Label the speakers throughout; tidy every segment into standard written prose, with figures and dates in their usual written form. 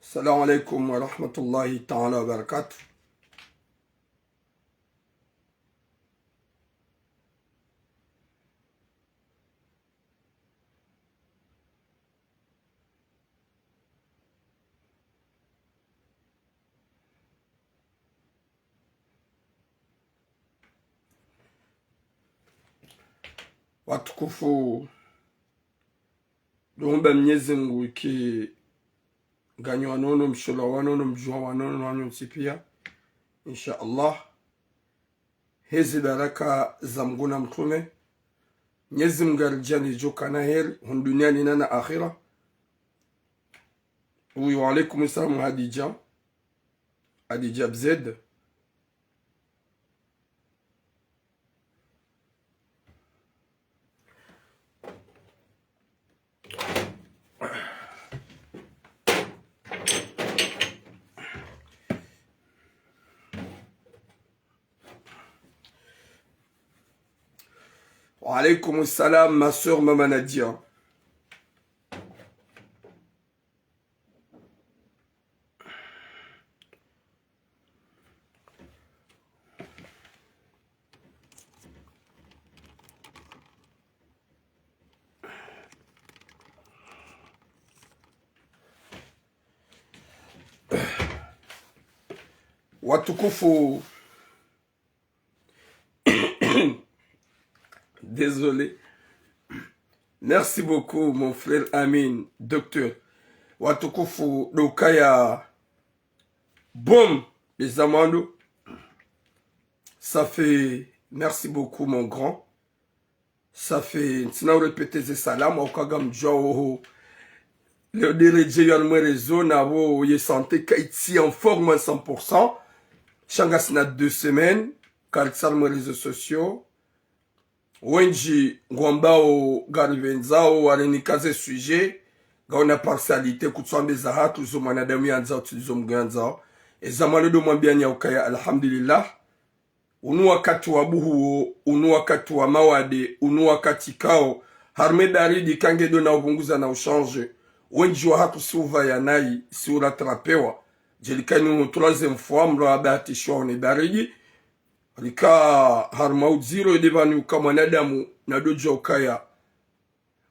Speaker 1: السلام عليكم ورحمة الله تعالى وبركاته. Watukufu lumba Mwenyezi Mungu iki ganyo wanono mshola wanono mjua wanono wanyo msipia insha Allah. Hezi baraka za mguna mtume Mwenyezi Mungu alijani joka na heri duniani na akhira. Wa alaikum salam Hadija Bzed. Wa alaikum salam ma soeur Maman Nadia. Watukufu désolé. Merci beaucoup mon frère Amin, docteur. Watukufu dokaya boum les amandos. Ça fait merci beaucoup mon grand. Ça fait sinon répéter ces salam au kagam jo le dirige yon réseau na wo ye santé kaiti en forme à 100%. Changas na 2 semaines car ça les réseaux sociaux. Wenji ngwambao garivenzao warenikaze sujet gaona partialité kutswambe za hatu zo mwanadamu yanza tulizo mganza ezamalo do mwambia nyaukaya alhamdulillah. Unu wakati wa buhu, unu wakati wa mawade, unu wakati kao harme daridi kange do na ubunguza na uchange wenji wa hatu siuva ya nai si uratrapewa jelikani 3e fois mlo abati shwa ni daridi rika harma zero edevanu kama mwanadamu na dojo ukaya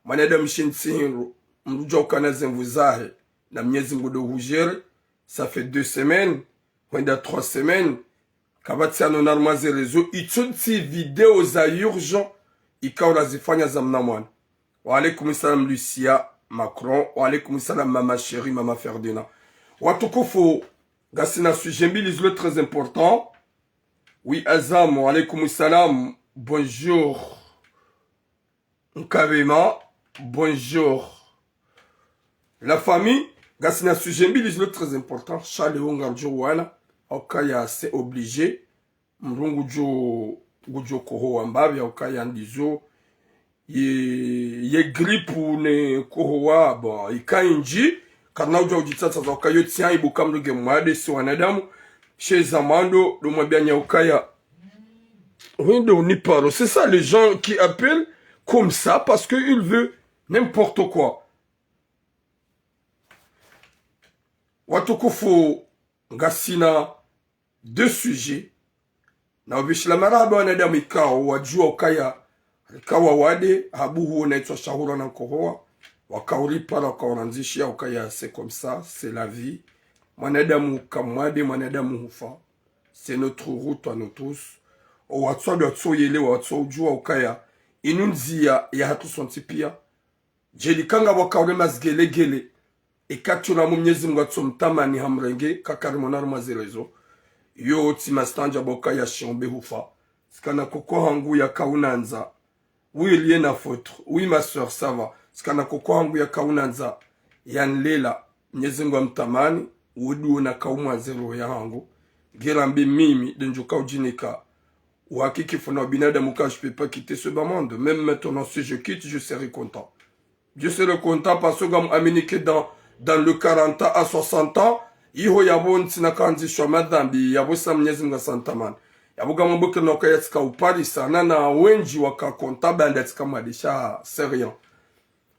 Speaker 1: mwanadamu shinsihiru mrujo ukana zemvuzahe na Mwenyezi Mungu do hujere. Ça fait 2 semaines wenda 3 semaines kabati ya nonarmaze rezo itsunti video za urgent ikawa zifanya za mnamwana. Wa alaikum salam Lucia Macron. Wa alaikum salam mama chérie mama Ferdinand. Watukufu gasina sujet mbili zile très important. Oui, Azam, wa alaikum salam, bonjour. Nkavema, bonjour. La famille, gasina sujet mbili zile très important. Charles Ongarjo wana, okaya c'est obligé. Mrungu jo koho wambabi, okaya ndizo. Ye grippe ou ne koho wa, bon, ikainji. Karna uja ujitata za okayo tiyan ibu kamruge mwade si wanadamu. Chez Zamando, le Mwabianya Okaya. C'est ça les gens qui appellent comme ça parce qu'ils veulent n'importe quoi. Watukufu Gassina 2 sujets. Na ubishlamara haba wanadamu ikao wajua Okaya. Ikawa wade habuhu unaitwa shahura na kohoa. Wakauripa na wakaoranzishia Okaya. C'est comme ça, c'est la vie. Mwanadamu kamwade mwanadamu hufa. C'est notre route à nous tous. O watso do tso yele watso ujua ukaya inunzia ya hatu sontipia. Jelikanga wakaure mazgelegele. Ekatuna Mwenyezi Mungu atsomtamani hamrenge kakarimonaro mazerezo. Yo timastanja bokaya shombe hufa. Sikana koko hangu ya kaunanza. Oui lié na foutre. Oui ma soeur ça va. Sikana koko hangu ya kaunanza. Yanlela Mwenyezi Mungu amtamani. Wudu na kaumwa zero ya hangu. Gerambi mimi denjuka ujinika. Ouakiki fona binadamu ka je peux pas quitter ce bas monde. Même maintenant si je quitte, je serai content. Je serai content parce que gam aminike dans le 40 ans à 60 ans. Iho yabo ntina kanzi shwa madhambi yabo sa Mwenyezi Mungu santaman. Yabo gam mboke noka yatika upari sana na wenji waka konta banda tika madisha c'est rien.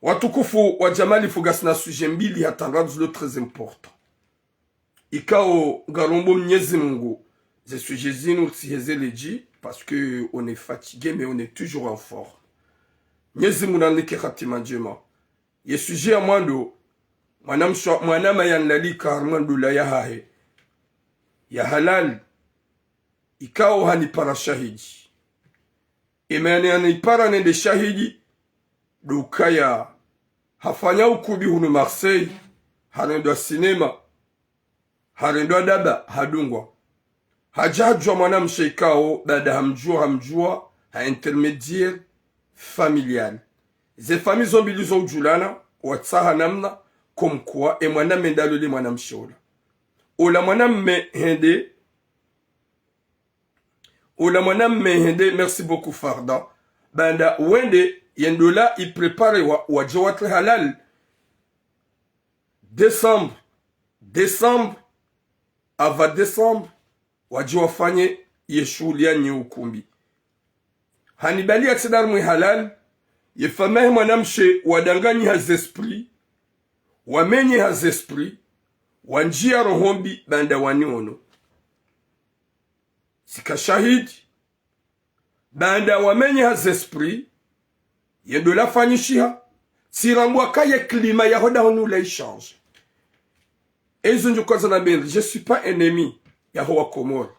Speaker 1: Watukufu wa jamali fugasina sujet mbili ya tangazo le très important. Ikao Garombo Mnyezi Mungu. Je suis Jésus, nous le dit, parce que on est fatigué, mais on est toujours en forme. Mnyezi Mungu nalike khatima njema. Ye sujet à mwando. Mwanama yanlalika armando la yahahe. Ya halal. Ikao hanipara shahidi. Imani hanipara nende shahidi. Dukaya. Hafanya ukubi hunu Marseille. Harendo sinema. Harendo daba. Hadungwa. Hajajwa mwanamshe ikao. Bada hamjua. Ha intermédiaire familial. Ze familles zombili zo ujulana. Watsaha namna. Comme quoi. Et mwanam mendalole mwanamshe ola. Ola mwanam me hende. Ola mwanam me hende. Merci beaucoup Farda. Banda wende. Yendola il prépare wa jawatre halal. Décembre. Ava décembre. Wajiwafanye yeshulia nye ukumbi. Hanibali atsidar mwe halal. Yefamahe mwanamshe wadanganyi hazesprit. Wamenye hazesprit. Wanjia rohombi banda waniono. Sika shahidi. Banda wamenye hazesprit. Yendola fanyishiha. Sirambwa kaye klima ya hoda honu la échange. Ezo njokaza na bende. Je suis pas ennemi. Yahowa Komoro.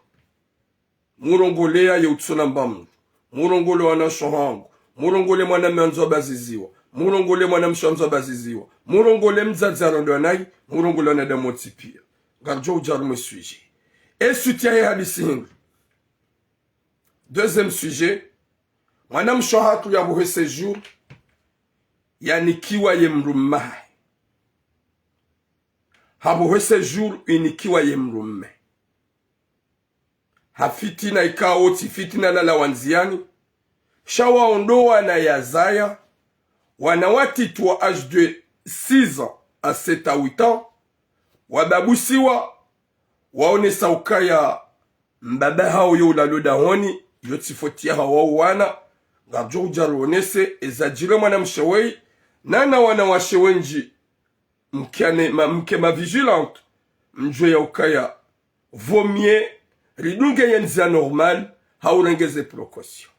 Speaker 1: Murongolea ya utsuna mbamu. Murongole wana shohangu. Murongole mwana mwanzo baziziwa. Murongole mwana mshanzo baziziwa. Murongole mzadzaro ndo anai. Murongole wana damoti pia. Garjo ujarume sujet. Et soutien hadisi hindu. Deuxième sujet. Mwana mshohatu ya buhe séjour. Yanikiwa ye mrumahe. Habuhe séjour inikiwa ye mrumme. Hafitina ikao tifitina na lawanziani. Shawa ondoa na yazaya. Wanawati tuwa âge de 6 ans à 7 à 8 ans. Wababusiwa. Waone saukaya mbaba hao yo ulaloda honi. Yotifotia hawa wana. Garjo ujaruonese. Ezajire mwana mshewei. Nana wana washewenji. Mke ma vigilante. Mjwe ya ukaya. Vomie. Ridunge yenza normal. Haurengeze précaution.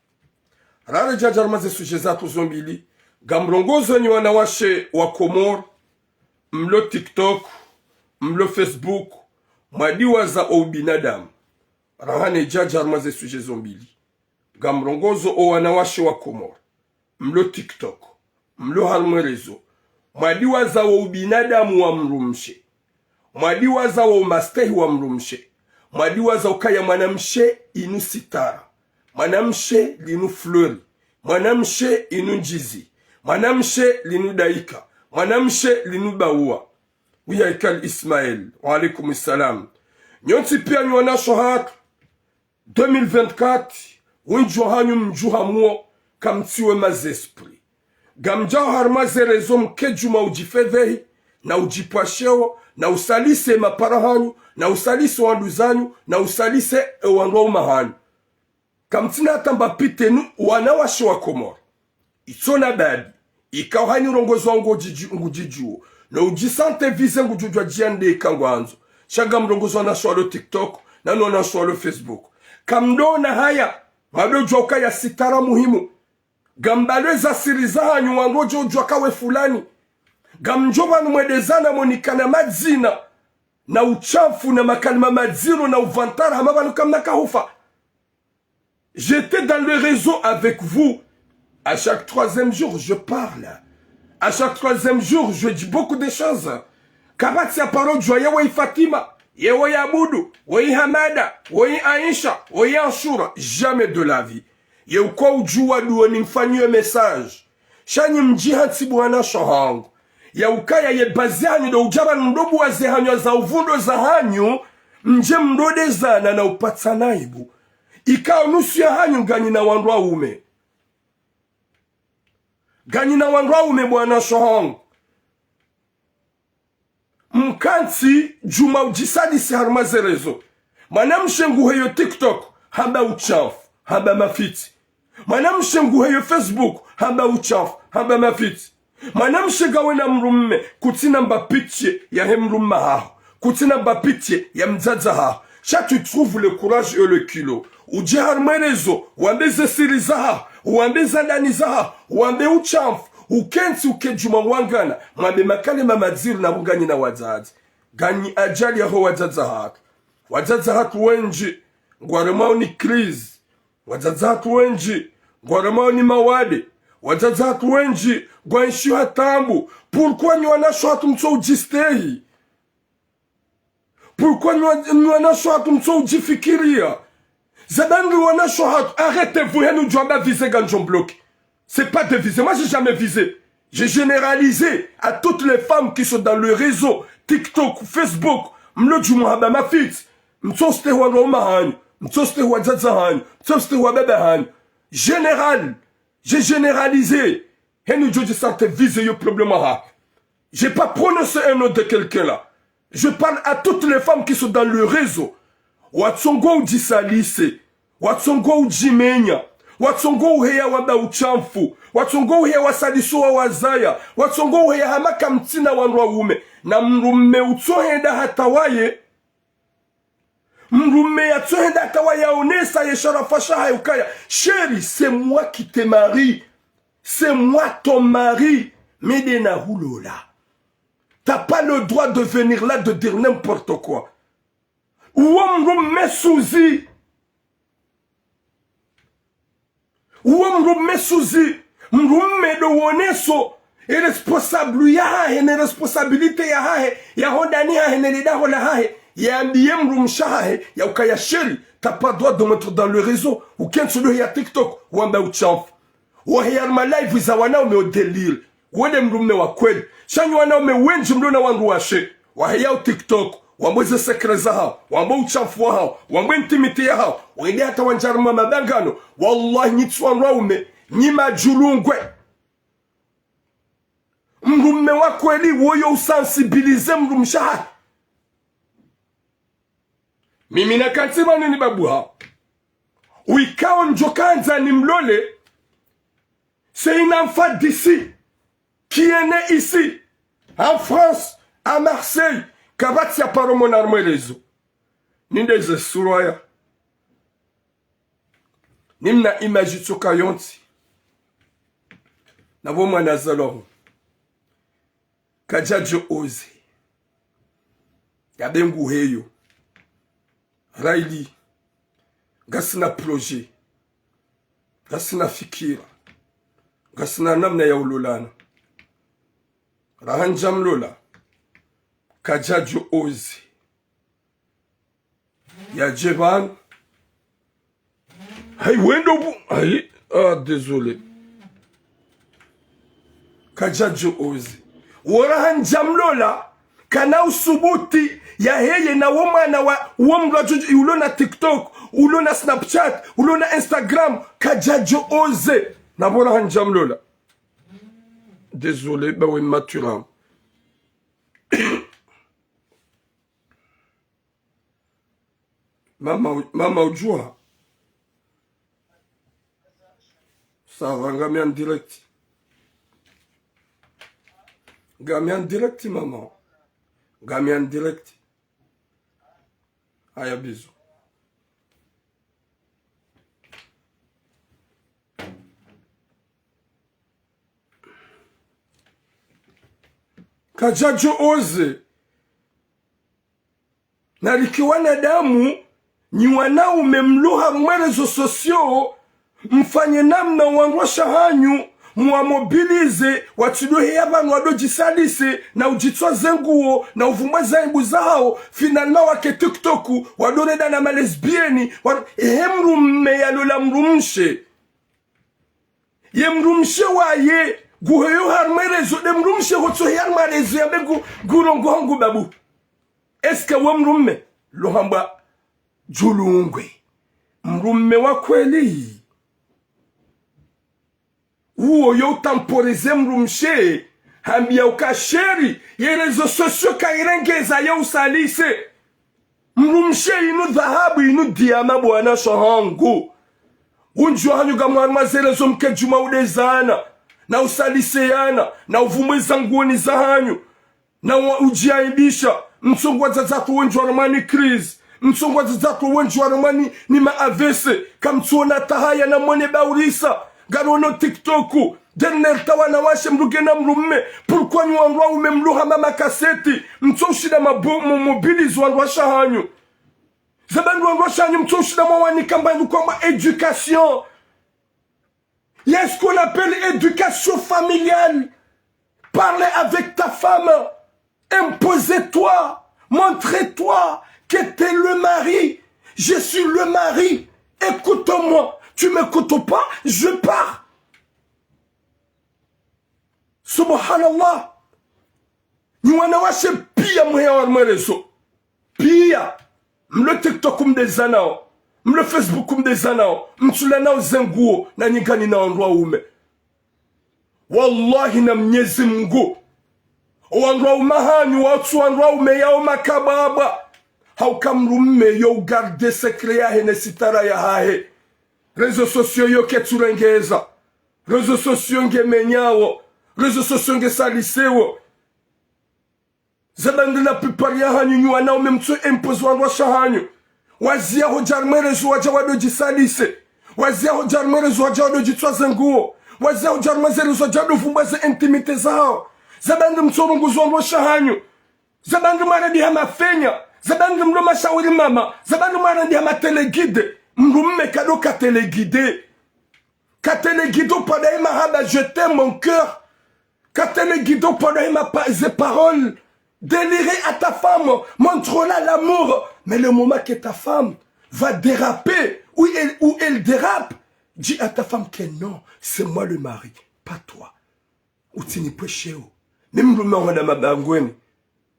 Speaker 1: Rare jajarmaze sujeza tuzombili. Gamrongozo ni wanawashe wa Komoro. Mlo TikTok. Mlo Facebook. Mwadiwa za obinadamu. Rahane jajarmaze sujeza mbili. Gamrongozo o wanawashe wa Komoro. Mlo TikTok. Mlo halmwerezo. Mwadiwa za obinadamu wa mrumshe. Mwadiwa za umastehi wa mrumshe. Mwadiwa za ukaya mwanamshe inu sitara. Mwanamshe linu flori. Mwanamshe inu njizi. Mwanamshe linu daika. Mwanamshe linu baua. Uya ikal Ismael. Wa alaikum salam. Nyonti pia nyona shohat. 2024. Winjohanyu mjuha muo. Kamtiwe mazespri. Gamjao harmaze rezo mkejuma ujifevehi. Na ujipwasheo. Na usalise maparahanyu. Na usalise wanduzanyu. Na usalise wanwa umahanyu. Kamtina tamba pitenu wanawashe wa Komoro. Itona babi. Ikao hani urongozo wangu ngujijuo. Na ujisante vize ngujujwa jiande kangwanzo. Shaga mrongozo wanashwalo TikTok. Nanu wanashwalo Facebook. Kamdona haya. Madojwa ukaya sitara muhimu. Gambaleza siriza hanyu wangojo ujwa kawe fulani. Gamjoba numwedezana monikana madzina. Na uchafu na makalima madziro na uvantara hamabanu kamna kahufa. J'étais dans le réseau avec vous. À chaque 3e jour, je parle. À chaque 3e jour, je dis beaucoup de choses. Kabati ya parole, je vois Fatima, yewe Abudu, wei Hamada, wei Aisha, wei Anshura. Jamais de la vie. Yeuko ujua duoni mfanyiwe message. Shani mjihansi buwana shohangu. Yaukaya ye bazianyu do ujaba ndobu wa zehanyu za uvundo za hanyu. Mje mdode zana na upatsa ibu. Ikao nusu ya hanyu gani na wandwa ume. Gani na wandwa ume bwana shohangu. Mkanti juma ujisadisi harmaze rezo. Manamshe nguheyo TikTok. Haba uchafu. Haba mafiti. Manamshe nguheyo Facebook. Haba uchafu. Haba mafiti. Manamshe gawe na mrumme. Kutina mba piche ya he mrumma hao. kutina bapitié ya mzaza ha cha tu trouves le courage et le kilo ujihar marezo wandeze siriza ha wandeza ndani za ha wande uchamfu ukensi ukejuma wangana mwambe makale mamadziri na bugani na wazazi gani ajali yaho wazaza hatu wenji ngwaremao ni krizi wazaza hatu wenji ngwaremao ni mawade wazaza hatu wenji gwanshi hatambu pourquoi nywanasho hatu mtso ujistehi pourquoi nywanasho hatu mtso ujifikiria zadangi wanasho hatu arrêtez-vous henu jwamba vise ganjon bloki. C'est pas de viser. Moi, j'ai jamais visé. J'ai généralisé à toutes les femmes qui sont dans le réseau, TikTok, Facebook, mloju muhabama fit, mtsoste wa romahan, mtsoste wa zazahan, mtsoste wa bebehan. Général. J'ai généralisé. Et nous, je sens viser le problème. J'ai pas prononcé un nom de quelqu'un là. Je parle à toutes les femmes qui sont dans le réseau. Watsongo ou disalise. Watsongo ou jimenya. Watsongo uheya wada uchamfu. Watsongo uheya wasaliso wa wazaya. Watsongo uheya hamaka mtina wanwa ume. Na mrume utsohenda hatawaye. Mrume ya tsohenda hatawaye onesa yeshara fasha hayukaya. Chérie, c'est moi qui te marie. C'est moi ton mari. Medena hulola. T'as pas le droit de venir là de dire n'importe quoi. Ouamrume souzi. Ouamrume souzi. Mrume de woneso. Irresponsable yahahe. Ne responsabilité yahahe. Yahodani hahe. Ne lidahola hahe. Yambiye mrumshahahe. Yaukaya sheri. T'as pas le droit de mettre dans le réseau. Ou qu'un solo ya TikTok. Wamba uchamf. Wahiyarma live wizawana ume o délire. Wede mrume wa kweli. Shanyi wana ume wenji mluna wangu washe. Wahiya TikTok. Wambweze sekreza hao. Wambwe uchafu hao. Wambwe intimite ya hao. Wende hata wanjaruma mabangano. Wallahi nitsuan raume. Nima julungwe. Mrume wa kweli woyo usensibilize mrumshaha. Mimi na kantima nini babu hao. Uikao njokanza ni mlole. C'est une enfant d'ici. Qui est née ici. En France. À Marseille. Kabati ya paro monarme rezo. Nindeze suraya. Nimna imajitsuka yonti. Na voma nazaloho. Kajajo oze. Yabengu heyo. Raili. Gasina projet. Gasina fikira. Gasina namna ya ululana. Rahanjam lola. Kajajo ozi. Ya Jevan. Hai wendo bu. Hai. Ah, désolé. Kajajo ozi. Warahan jamlola. Kana usubuti. Ya heye na womana wa. Womla juju. Ulona TikTok. Ulona Snapchat. Ulona Instagram. Kajajo ozi. Na warahan jamlola. Désolé. Bah oui, maturam. Mama ujua. Sawa, ngami en direct. Ngami en direct, maman. Ngami en direct. Aya, bisous. Kajajo oze. Na likiwana damu. Ni wanaume mluha mwerezo sosio. Mfanye namna wangosha hanyu. Muamobilize. Watudohe yabanu wadojisalise. Na ujitwa zenguo. Na uvumwe zaimbu zao. Finalma wake TikToku. Wadoreda na malesbieni. Mrume ya lola mrumshe. Ye mrumshe wa ye. Guheyo harmerezo. De mrumshe hoto harmerezo. Yambe gurongo hangu babu. Eske wa mrume. Lohamba. Julungwe. Mrume wa kweli. Uo yo tamporize mrumshe. Hambia ukasheri. Yerezo sosyo kairengeza ya usalise. Mrumshe inu dhahabu inu diama bwana shahangu. Unjua hanyuga mwarmazerezo mkejuma udezana. Na usalise yana. Na uvumwe zanguoni za hanyu. Na ujiaibisha. msongwaza zatu wenji waramani crise msongwaza zatu wenji waramani ni maavese kamtuona tahaya na mwene baurisa garono tiktoku dernier tawana washe mrugena mrumme pourquoi ni wandwa umemluha mama kaseti mtoshida mabomu mobilize wandwa shahanyu zabandu wandwa shahanyu mtoshida mwani kambandu kwa éducation. Il y a ce qu'on appelle éducation familiale. Parlez avec ta femme. Imposez-toi. Montrez-toi que tu es le mari. Je suis le mari. Écoute-moi. Tu ne m'écoutes pas, je pars. Subhanallah. Nous avons acheté pire à réseau. Pire. Le TikTok comme des anneaux. Le Facebook comme des anneaux. M'sulana zenguo na nyingani na ondwa ume. Wallahi na mnyezi mngu. Ondwa umahanyu watu ondwa ume yao makababa. Haukamrume yo garde secret ya hene sitara ya hahe. Réseaux sociaux yo keturengeza. Réseaux sociaux nge menyawo. Réseaux sociaux nge salisewo. Zabandi la plupart ya hanyu nyuana ume mtu impose ondwa shahanyu. Wazia hojarmere zuwaja wadoji salise. Wazia hojarmere zuwaja wadoji tuwazenguo. Wazia hojarmere zuwaja wadoji fumbaze intimite zao. Zabandi msorungu zuwa shahanyu. Zabandi maradi hama fenya. Zabandi mroma shawiri mama. Zabandi maradi hama telegide. Mrumme kado ka telegide. Ka telegide pada ima haba je t'aime mon cœur. Ka telegide pada ima paroles. Délirer à ta femme, montre-la l'amour. Mais le moment que ta femme va déraper, où elle dérape, dis à ta femme que non, c'est moi le mari, pas toi. Ou tu n'es pas chez vous. Même le moment de ma bangouine.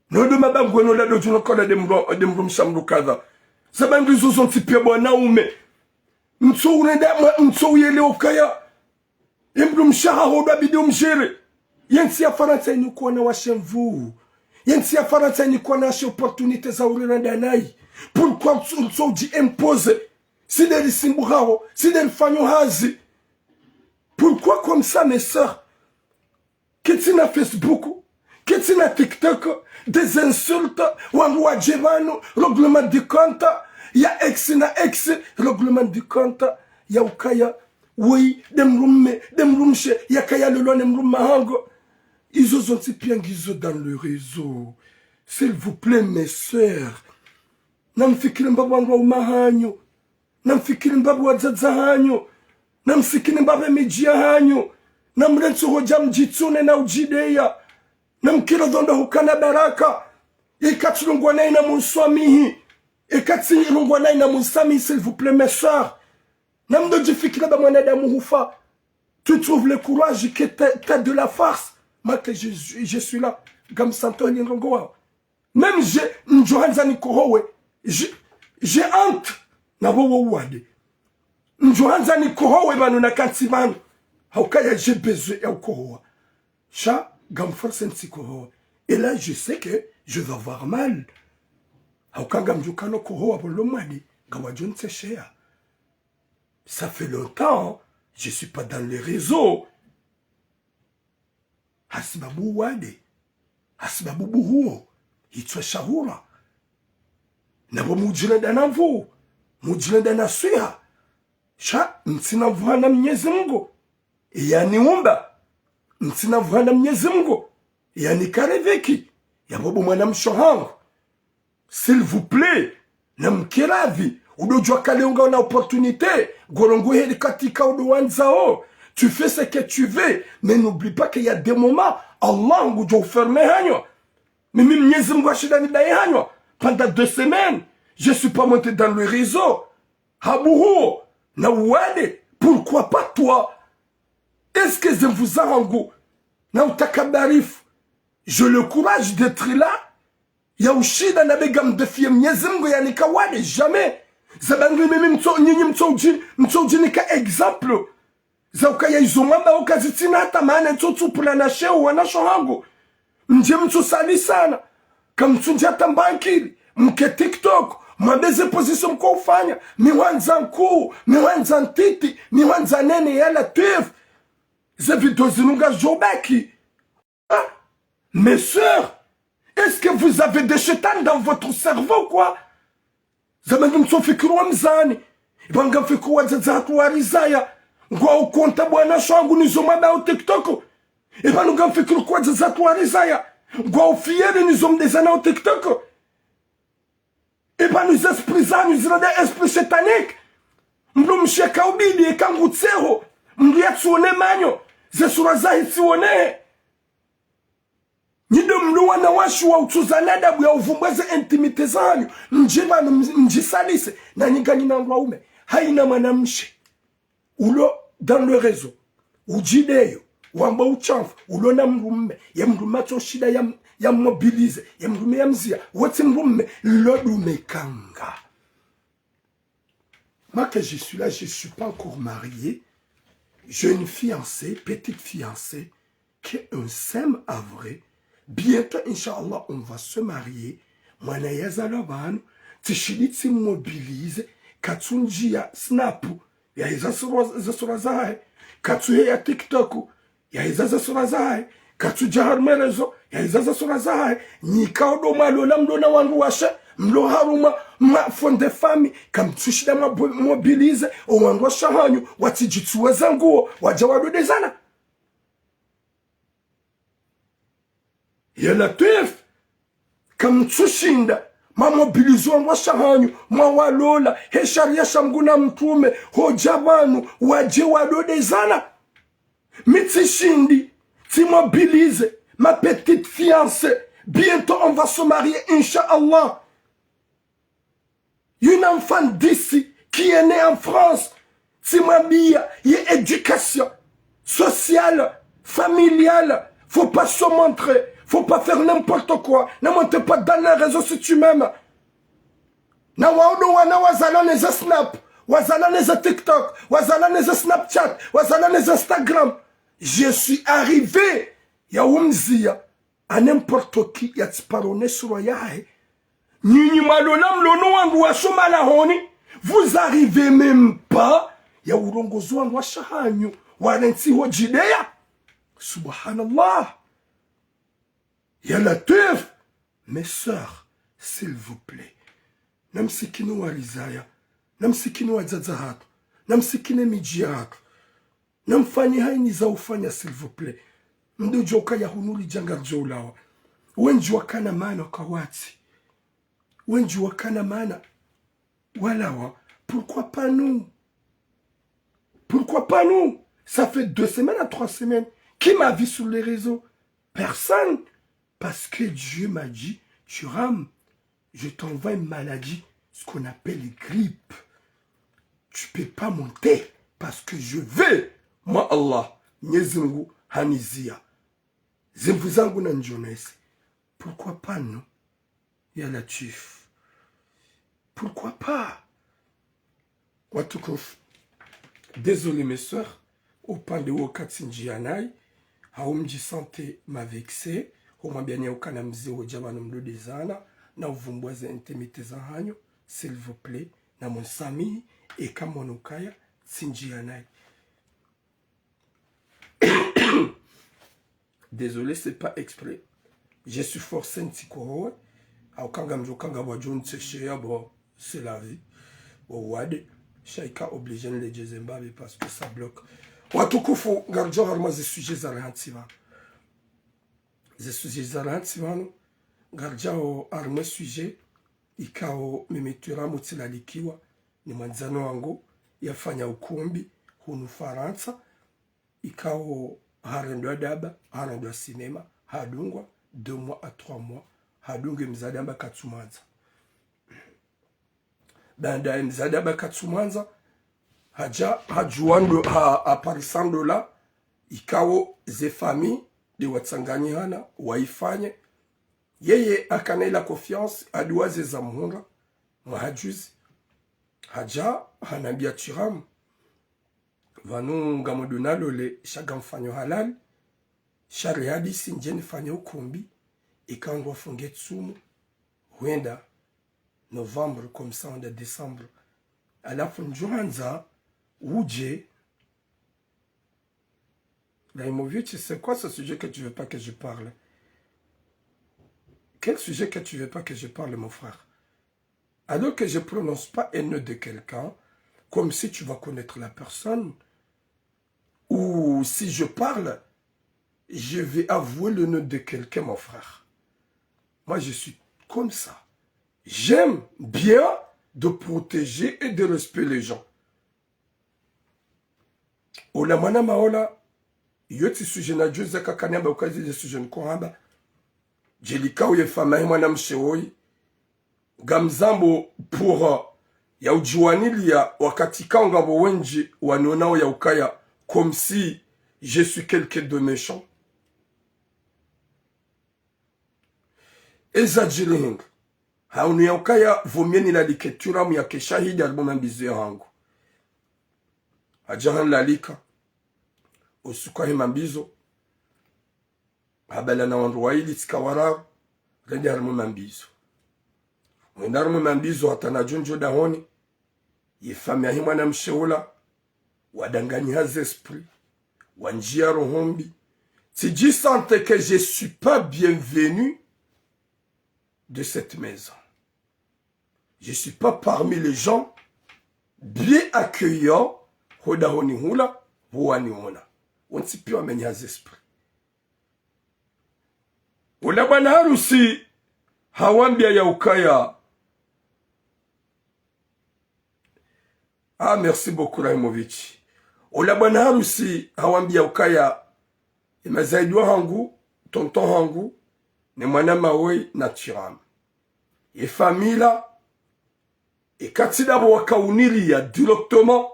Speaker 1: Non, de ma bangouine, là, de notre corps, de mon chambre kaza. Ça m'a dit, ils sont typés, bon, naoume. M'sou, m'sou, yele okaya. M'blum chara, roda, bidou, m'gere. Yansi a faransa, nous quoi, na wachem vous. Yansi a faransa ni kwa nashi opportunité za urenda nai. Pourquoi mso di impose? Si del simburao, si del fanyo hazi. Pourquoi comme ça mes sœurs? Qu'est-ce na Facebook? Qu'est-ce na TikTok? Des insultes, wangwa jevano, règlement du compte. Ya ex na ex, règlement du compte. Ya ukaya, oui, dem rumche, ya kaya lelo dem rumahango. Ils ont aussi bien qu'ils dans le réseau. S'il vous plaît, mes sœurs. Namfikiri mbabu wangu wa umahanyo. Namfikiri mbabu wa zazahanyo. Namfikiri mbabu mejia hanyo. Namrensu hoja mjitsune na ujideya. Namkira dhonda hukana baraka. Ikatulungwa na ina munswamihi. Ikatulungwa na ina munsami, s'il vous plaît, mes sœurs. Namdojifikira ba mwanadamu hufa. Tu trouves le courage que t'as de la farce. Moi que je suis là, comme Santoni Ngongoa. Même Njohanza Nikohowe, j'ai honte. Na wowo wade. Njohanza Nikohowe manu na kansimanu. Haukaya j'ai besoin ya ukohoa. Cha, gam force nsikohoa. Et là, je sais que je vais avoir mal. Haukanga mjukano kohoa pour le mwadi. Gawajon sechea. Ça fait longtemps, je suis pas dans les réseaux. Hasibabu wade. Hasibabu buhuo. Itwa shahura. Nabo mujilenda na mvu. Mujilenda na suya. Sha, ntina vuhana mnyezi Mungu. Yaniumba. Ntina vuhana mnyezi Mungu. Yanikareveki. Yabobu mwana mshohangu. S'il vous plaît. Namkiravi. Udojua kaleunga na opportunité. Gorongo heli katika uduwanzao. Tu fais ce que tu veux, mais n'oublie pas qu'il y a des moments, Allah doit fermer hanyo. Mais même pendant 2 semaines, je suis pas monté dans le réseau. Habouho, Nawade, pourquoi pas toi? Est-ce que je vous arrango? Nautakabarif, j'ai le courage d'être là. Yaushida nabegam de fiem nyezimgo yanika wade, jamais. Zabangri mimi mtsoji nika exemple. Zaukaya izumamba ukazitina hata maana ntotu pula na sheo wanasho hangu. Nje mtu sali sana. Kamtunji hata mbankiri. Mke TikTok. Mwabeze position mko ufanya. Miwanza nkuu. Miwanza ntiti. Miwanza nene yala tuif. Ze video zinunga jobaki. Ah. Mes sœurs. Est-ce que vous avez des chétans dans votre cerveau, quoi? Zamani msofikirwa mzani. Ibanga mfikirwa zazatu wa rizaya. Ngwa ukonta bwana shangu nizomada au TikTok. Ibanga mfikirwa zazatu wa rizaya. Ngwa ufiere nizomdezana au TikTok. Ibanga esprits zani zirade esprits sataniques. Mlu msheka ubidi ekangu tsero. Mlu yatsuone manyo. Zesura zahi tsione. Nido mlu wana washu wa utuzanada buya uvumbweze intimite zanyu. Mjima mjisalise. Na niga ninangwa ume. Haina manamshe. Ulo dans le réseau. Ujideyo. Wamba uchanfu. Ulo na mrumme. Ya mrumme shida ya mobilize. Ya mrumme ya mzia. Wati mrumme. Lodume kanga. Moi que je suis là, je ne suis pas encore marié. J'ai une fiancée, petite fiancée, qui est un sème à vrai. Bientôt, Inch'Allah, on va se marier. Mwana yazalaban, tishili mobilise, katsunji ya snapu, ya hiza sura zae, katsuye ya TikTok, ya hiza sura zae, katsuja harmerezo, ya hiza sura zae, nika odoma lola mdona wangu washe, mlo haruma, ma fonde fami, kamtushida mobilize, o wangu washe hanyu, watijitsuwe zanguo, wajawa dezana. Ya Latif, kam tsushinda, ma mobilizo wa shahanyu, ma walola, he sharia shamguna mtume, ho jabanu, waje wadodezana. Mitishindi, ti mobilize, ma petite fiancée, bientôt on va se marier, Inch'Allah. Une enfant d'ici, qui est née en France, ti m'habille, y a éducation, sociale, familiale, faut pas se montrer. Faut pas faire n'importe quoi. Ne monte pas dans les réseaux si tu m'aimes. Na waudo wana wazala neza Snap. Wazala neza TikTok. Wazala neza Snapchat. Wazala neza Instagram. Je suis arrivé. Ya umzia. A n'importe qui. Ya tiparone sur yae. Nini malola mlono wangu wa shoma la honi. Vous arrivez même pas. Ya urongozo wangu wa shahanyu. Warenti ho jidea. Subhanallah. Ya Latif, mes sœurs, s'il vous plaît, namsikini wa rizaya, namsikini wa zazahatu, namsikini mijiatu, namfanyi haini za ufanya s'il vous plaît, mdo joka ya hunuli janga jolawa, wenji wakana mana kawati, wenji wakana mana walawa, pourquoi pas nous? Pourquoi pas nous? Ça fait 2 semaines à 3 semaines, qui m'a vu sur les réseaux? Personne. Parce que Dieu m'a dit, Turam, je t'envoie une maladie, ce qu'on appelle les grippes. Tu ne peux pas monter parce que je vais. Moi, Allah, Nyezungu Hanizia. Zemvuzangu Nanjonesi. Pourquoi pas, non? Ya Latif. Pourquoi pas? Watukof. Désolé, mes soeurs. Au pan de Wokatsinjianai. Haumji santé m'a vexé. S'il vous plaît, na mon sami et kamonokaya Sinjianai. Désolé, c'est pas exprès. Je suis forcé un petit coup. C'est la vie. Chaika obligé de les Zimbabwe parce que ça bloque. Watukufu, gardons harma des sujets à l'antiva. Ze sujets zalanti simano garjao arme sujet ikao mimetura mutilalikiwa ni manzano wangu yafanya ukumbi hunu Faransa ikao harendo daba harendo cinema hadungwa 2 mois à 3 mois hadunge mzadamba katsumanza banda mzadamba katsumanza hajuando aparisando la ikao ze famille de watsanganyana waifanye yeye akanaila confiance aduaze za muhunga mwahajuzi haja hanambia Turam vanu ngamodunalo le shaga mfanyo halal shari hadisi njeni fanyo ukumbi ikangwa funge tsumu huenda novembre comme ça de décembre alafu njuanza uje. Là, c'est quoi ce sujet que tu veux pas que je parle? quel sujet que tu veux pas que je parle, mon frère? Alors que je ne prononce pas haineux de quelqu'un, comme si tu vas connaître la personne, ou si je parle, je vais avouer le nom de quelqu'un, mon frère. Moi, je suis comme ça. J'aime bien de protéger et de respecter les gens. Ola mana maola, yoti suje na juza kakanyamba ukazi je suje nkohamba. Jelika uye fama mwana mshewoi. Gamzambo pour ya ujiwanilia wakati kaongabo wenji wanonao ya ukaya comme si je suis quelqu'un de méchant. Eza jiling. Haunu ya ukaya vomieni la liketura mu ya keshahidi albuma mbizi hangu. Ajahan lalika. Usukahi mambizo. Habala na wanruwaili tikawarar. Rende albuma mbizo. Mwendarumu mambizo hatana junjo dahoni. Yefami ya himwana msheula. Wadanganyi haze esprit. Wanjia rohombi. Si je sentais que je suis pas bienvenu de cette maison. Je suis pas parmi les gens bien accueillants. Hodahoni hula. Huani hona. Wansipi wa menye haze esprit. Ula bwana harusi. Hawambia ya ukaya. Ah, merci beaucoup, Raimovic. Ola bwana harusi hawambia ukaya imazaidwa hangu, tonton hangu, ni mwana mawe na tiram. E famila, e katidabo wakaunili ya directement,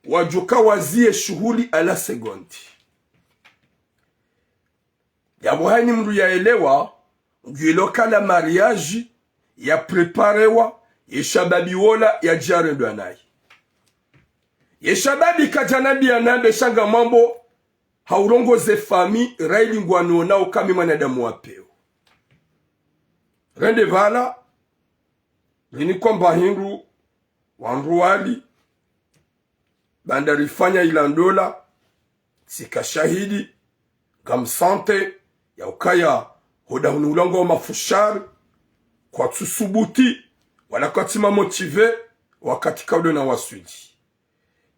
Speaker 1: wajoka wazie shughuli ala segondi. Yabo hani mru ya elewa, ngiloka la mariage, ya preparewa, ye shababi wola ya jarendo anayi. Yeshababi kajanabi anabe shanga mambo haurongoze fami raili ngwano na ukami mwanadamu wapeo. Rende vala lini kwamba hindu wanruwali bandarifanya ilandola sika shahidi gamsante ya ukaya hoda unulongo mafushari kwa tsusubuti wala katima motive wakati kaudo na waswidi.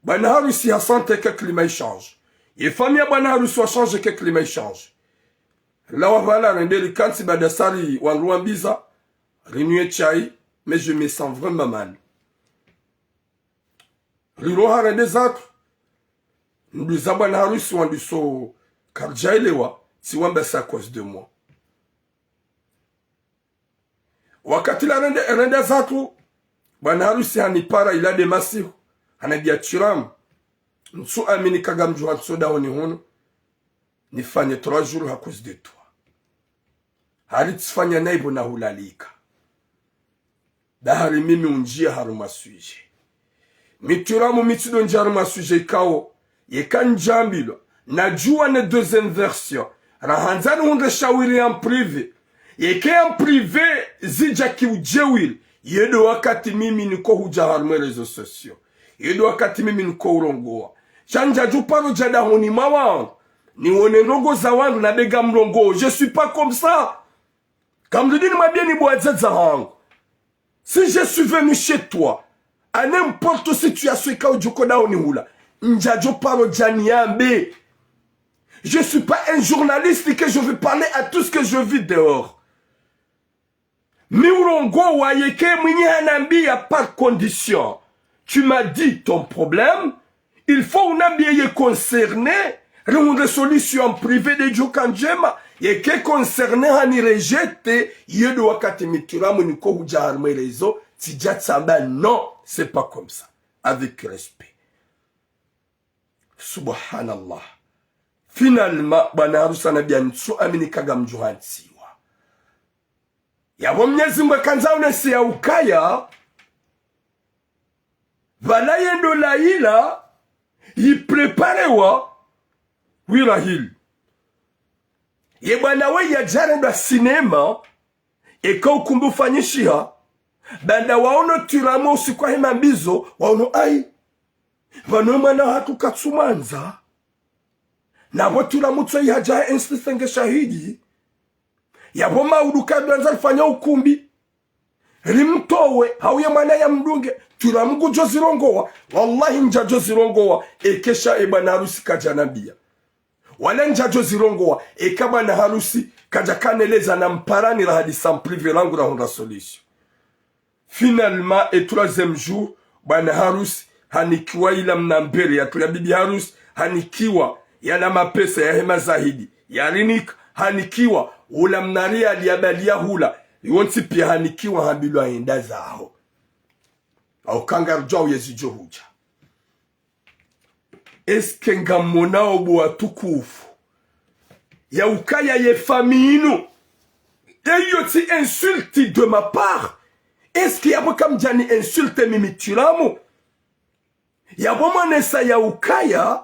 Speaker 1: Bwana harusi hasante que climat change. Et famille bwana harusi wa change que climat change. La wavala rendeli kanti badasari wanruambiza rinuye chai mais je me sens vraiment mal. Riroha rende zatu. Nduza bwana harusi wanduso karjailewa si wamba c'est à cause de moi. Wakati la rende zatu bwana harusi hanipara ila de masihu. Hanadia chiram. Nsu amini kagamjua tsoda honi hono. Nifanye 3 jours à cause de toi. Halitifanya naibu na hulalika. Dahari mimi unjia haruma suje. Mituramu mitido nja haruma suje ikao. Yekan jambilo. Najua ne deuxième version. Rahanzani hunde shawiri en privé. Yeke en privé zija ki ujewil. Yedo wakati mimi niko huja haruma réseaux sociaux. Yedo wakati mimi niko urongoa. Chanja juparo jada honi mawangu. Ni wone rongo za wangu na bega mrongo. Je suis pas comme ça. Comme je dis, ma bien ni boazeza hangu. Si je suis venu chez toi, à n'importe situation ka ujukoda honi hula. Nja juparo janiambe. Je suis pas un journaliste que je vais parler à tout ce que je vis dehors. Mi urongo wa yeke mwenye hanambi ya par condition. Tu m'as dit ton problème, il faut un ambiye concerné, une solution en privé de Djokanjema, et qui concerné hani rejete, yedo wakati mituramu niko hujarme rezo, tijat samba, non, c'est pas comme ça. Avec respect. Subhanallah. Finalement, bwana harusi anabia nitsu amini kagamjuhansiwa. Yabo mnyezi mwekanza unesi ya ukaya, vala yendo la ila, yipreparewa, wila hili. Ye bwana we ya jarenda sinema, eka ukumbu fanyishiha, banda waono tiramo usikwa himambizo, waono ai, vanoma na hatu katsumanza, na watura mutsa yajahe instithenge shahidi, yabo maudu kadwanza fanya ukumbi rimtowe hauye mwana ya mdunge tulamugu jozirongowa wallahi nja jozirongowa ekesha ebana harusi kajanabia wala nja jozirongowa ekabana harusi kajakaneleza na mparani la hadisa privé langu la honda solution. Finalement et troisième jour bana harusi hanikiwa ila mnambele ya tuya bibi harusi hanikiwa yana mapesa ya hema zahidi yalinika hanikiwa ula mnaria aliabalia hula yonsi pia hanikiwa hambilwa enda zao au kangarujao yezijo huja. Eske ngamona obu watukufu ya ukaya ye faminu eyo ti insulti de ma part. Eske yabo kamjani insulte mimi tulamu yabo manesa ya ukaya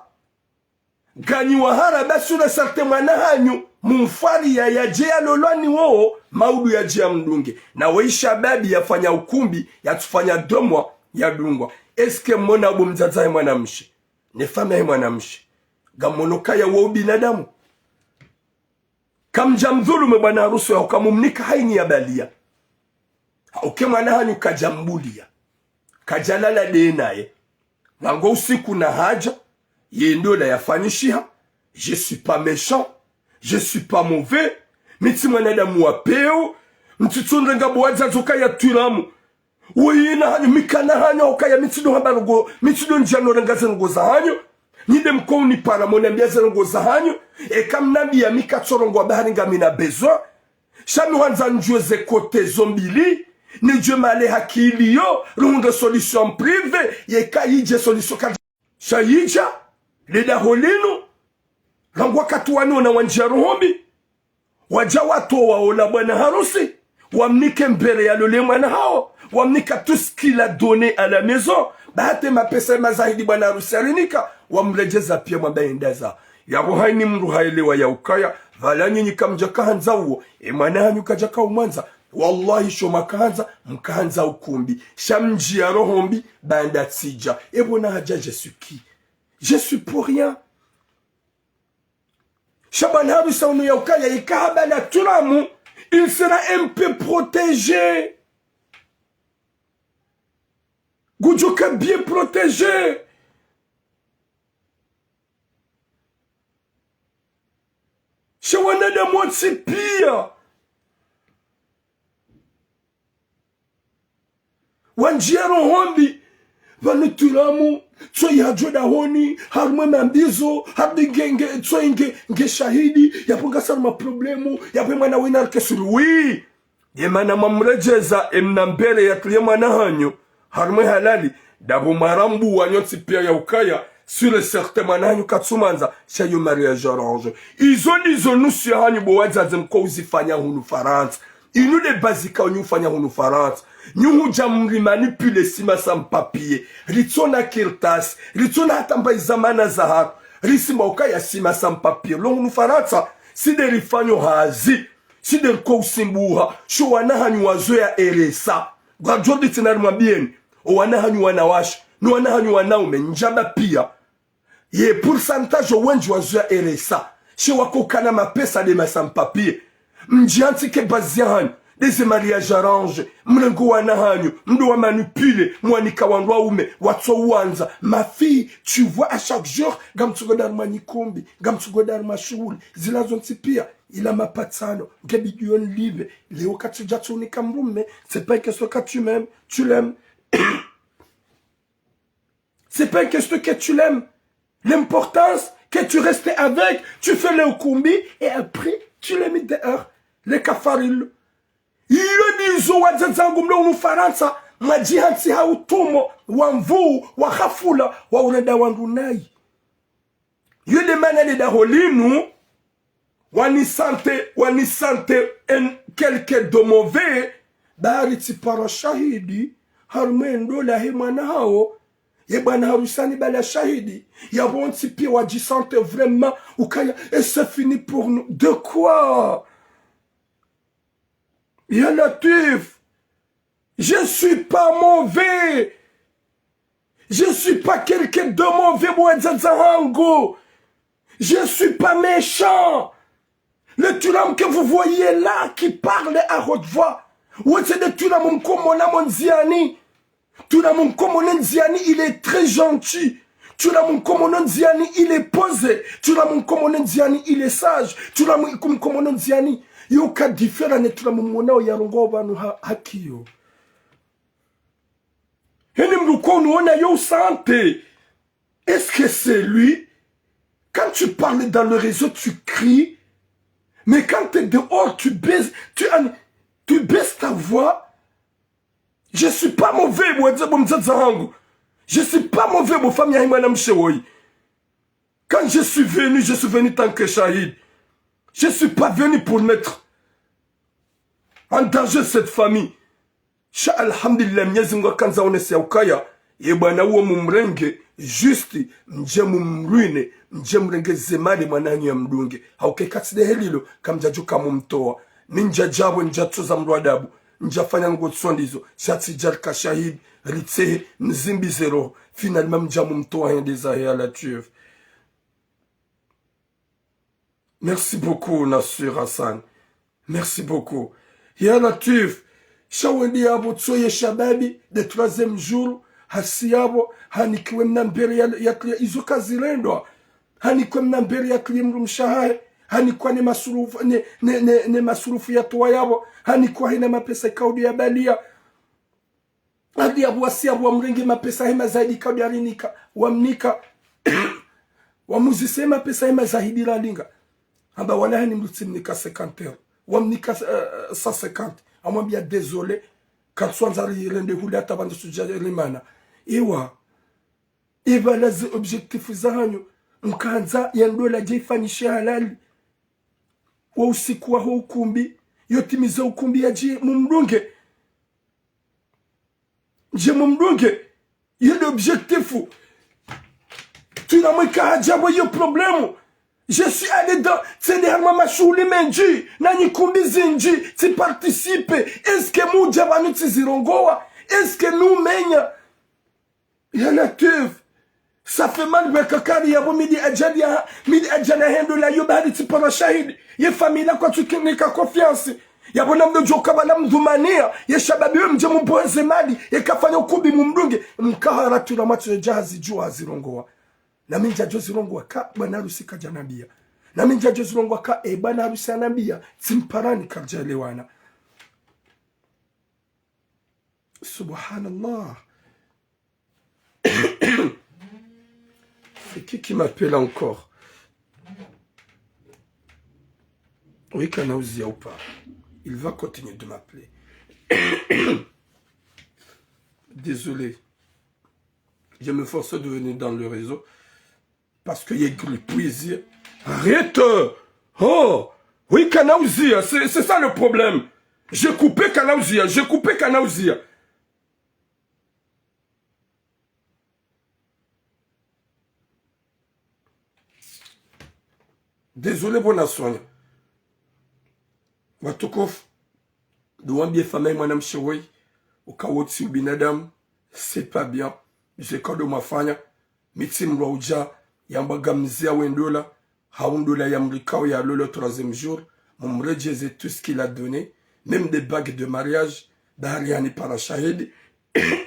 Speaker 1: ganyi wahara basura sarte mwana hanyu mumfari ya yajea lolwani woo maudu ya jia mdunge na weisha babi yafanya ukumbi ya tufanya domwa ya dungwa. Eske mona ubu mzazae mwana mshi nefame mwana mshi gamonoka ya wao binadamu kamja mdhulume bwana harusi ya ukamumnika haini ya balia hauke mwana hanyu kajambulia kajalala denaye nango usiku na haja yendo la yafanishiha. Je suis pas méchant, je suis pas mauvais, miti mwanadamu wa peo mtitundrenga bwaza zoka ya tulamu wina hanyu mikana hanyu okaya mitido habarugo mitido njano rengaze ngo za hanyu nide mkouni para mona mbiaze ngo za hanyu kamnabi ya mika tsorongo bahari ngamina besoin shami wanza njweze kote zombili ni je male hakili yo runde solution privée yeka yije solution ka shayija leda holino rangwa katuwano na wanjia ruhombi waja watu waola bwana harusi wamnike mbele ya lole mwana hao wamnika tout ce qu'il a donné à la maison bahate mapesa mazahidi bwana harusi alinika wamrejeza pia mwabaendaza ya rohaini mruhaelewa ya ukaya vala nyinyi kamjaka hanza uo mwana hanyu kajaka umwanza wallahi shoma kahanza mkahanza ukumbi shamji ya rohombi banda tija ebona haja je suis qui je suis pour rien. Shaban harusi unu ya ukaya ikahaba na tulamu il sera un peu protégé gujuka bien protégé. Shawana da mwotsi pia wanjiero hombi vanu tulamu tso yajoda honi harumwe mambizo hardi genge tso nge shahidi yapunga sarma problemu yapwe mwana wina kesurui yemana mamrejeza emnambele ya tuye mwana hanyo harumwe halali dabu marambu wanyotsi pia ya ukaya sur certain mwana hanyo katsumanza shayo mariage arrange izo nusu ya hanyo bowazaze mko uzifanya hunu Faransa inu de bazika onyufanya hunu Faransa nyuhu jamri manipule sima sam papier ritona kirtas ritona hatamba izamana zahar risima ukaya sima sam papier longu nu Faransa side rifanyo hazi side rko usimbuha sho wanahanyu wazoya eresa gwajodi tinari mabieni o wanahanyu wanawash nu wanahanyu wanaume njaba pia ye pourcentage wenji wazoya eresa sho wakokana mapesa de masam papier mjianti ke baziahanyu des mariages arrange mrengo wana hanyu mdo wa manipule mwanika wandwa ume watso uanza ma fille tu vois à chaque jour gamtsugo darma nikombi gamtsugo darma shuli zilazo ntipia ila mapatsano gabidion live leo katujatu ni kamrume c'est pas une question que tu m'aimes tu l'aimes c'est pas une question que tu l'aimes l'importance que tu restes avec tu fais le kumbi et après tu les mets dehors les kafaril. Iyo nizo wadzangu mlo unu Faransa majihansi hautumo wa mvuu wa khafula wa unada wangu nai yule manene da holinu wanisante en quelque de mauvais bari tipara shahidi harmendo la hemana hao ye bwana harusani bala shahidi ya bonti pia wajisante vraiment ukaya et c'est fini pour nous de quoi. Ya Latif, je suis pas mauvais. Je suis pas quelqu'un de mauvais, moi, Zazahango. Je suis pas méchant. Le tulam que vous voyez là, qui parle à haute voix. Ouais, c'est de tulam komona monziani. Tulam komona nziani, il est très gentil. Tulam komona nziani, il est posé. Tulam komona nziani, il est sage. Tulam komona nziani, yo ka différent ne tulam mona o yarongo banu hakiyo. Heni mluko nuona yo santé. Est-ce que c'est lui? Quand tu parles dans le réseau, tu cries. Mais quand tu es dehors, tu baisses ta voix. Je ne suis pas mauvais, moi, je ne suis pas mauvais, mon famille, quand je suis venu tant que shahid. Je ne suis pas venu pour mettre en danger cette famille. Alhamdulillah, mnyezinga kanza onese ukaya. Yebana uo mumrenge, justi, mje mumruine, mje mrenge zemari mwananyu ya mdunge. Hauke katide helilo, kamjajuka mumtoa. Ninja jabo njatuza mruadabu. Njafanya ngotsuandizo. Shati jarka shahid, ritsehe, mzimbi zero. Finalement mja mumtoa yendezahe ala tuev. Merci beaucoup, Nassir Hassan. Merci beaucoup. Yala tuev. Shawendi yabo tsoye shababi, de 3e jour. Hasi yabo, hanikiwe mnambere ya izo kazi lendwa. Hanikiwe mnambere ya klimru mshahae. Hanikuwa ne masurufu ya tuwa yabo. Hanikuwa hina mapesa kaudi ya balia. Hadi yabu wasi yabu wa mrengi mapesa hema zaidi kaudi ya rinika. Wamnika. Wamuzise mapesa hema zaidi la linga. Haba wala hani mlutim nika 50 €. Wamnika 150. Amwambia désolé. Katswanzari rende huli hata bandu sujari limana. Iwa. Iwa lazi objektifu za hanyo. Mkanza yandola jaifanishe halali. Wa usiku wa ukumbi. Yotimiza ukumbi ya je mumdunge. Je mumdunge. Yende objektifu. Tunamweka hajabo yo problemu. Je suis allé dans Tsenerma Machouli Menji, Nani Kumbi Zinji, tu participes. Est-ce que nous Djabanu Tizirongoa? Est-ce que nous Menya? Yana teuf. Ça fait mal de kakari yabo midi adjania hendo la yobari tipara shahid. Ye famille là quand tu n'as qu'à confiance. Yabo namdo joka balam dumania. Ye shababi mje mboze mali. Ye kafanya ukubi mumdunge. Mkahara tuna matu jahazi jua zirongoa. Na minja jozi rongo waka bwana harusi kajanabia. Na minja jozi rongo waka bwana harusi anabia. Timparani karjalewana. Subhanallah. C'est qui m'appelle encore? Oui, Kanaouzia ou pas. Il va continuer de m'appeler. Désolé. Je me force de venir dans le réseau. Parce qu'il y a du plaisir. Arrête! Oh! Oui, Kanaouzia, c'est ça le problème. J'ai coupé Kanaouzia. Désolé, bon soin. Watukof. Douambie famille, madame Chewoy. Au kawotsi ou binadam. C'est pas bien. J'ai quand de ma fanya. Mitim Rouja. Yamba gamzia wendola. Haundola yamrikao ya le 3e jour. Mon rejeze tout ce qu'il a donné. Même des bagues de mariage. Dariani parashahid.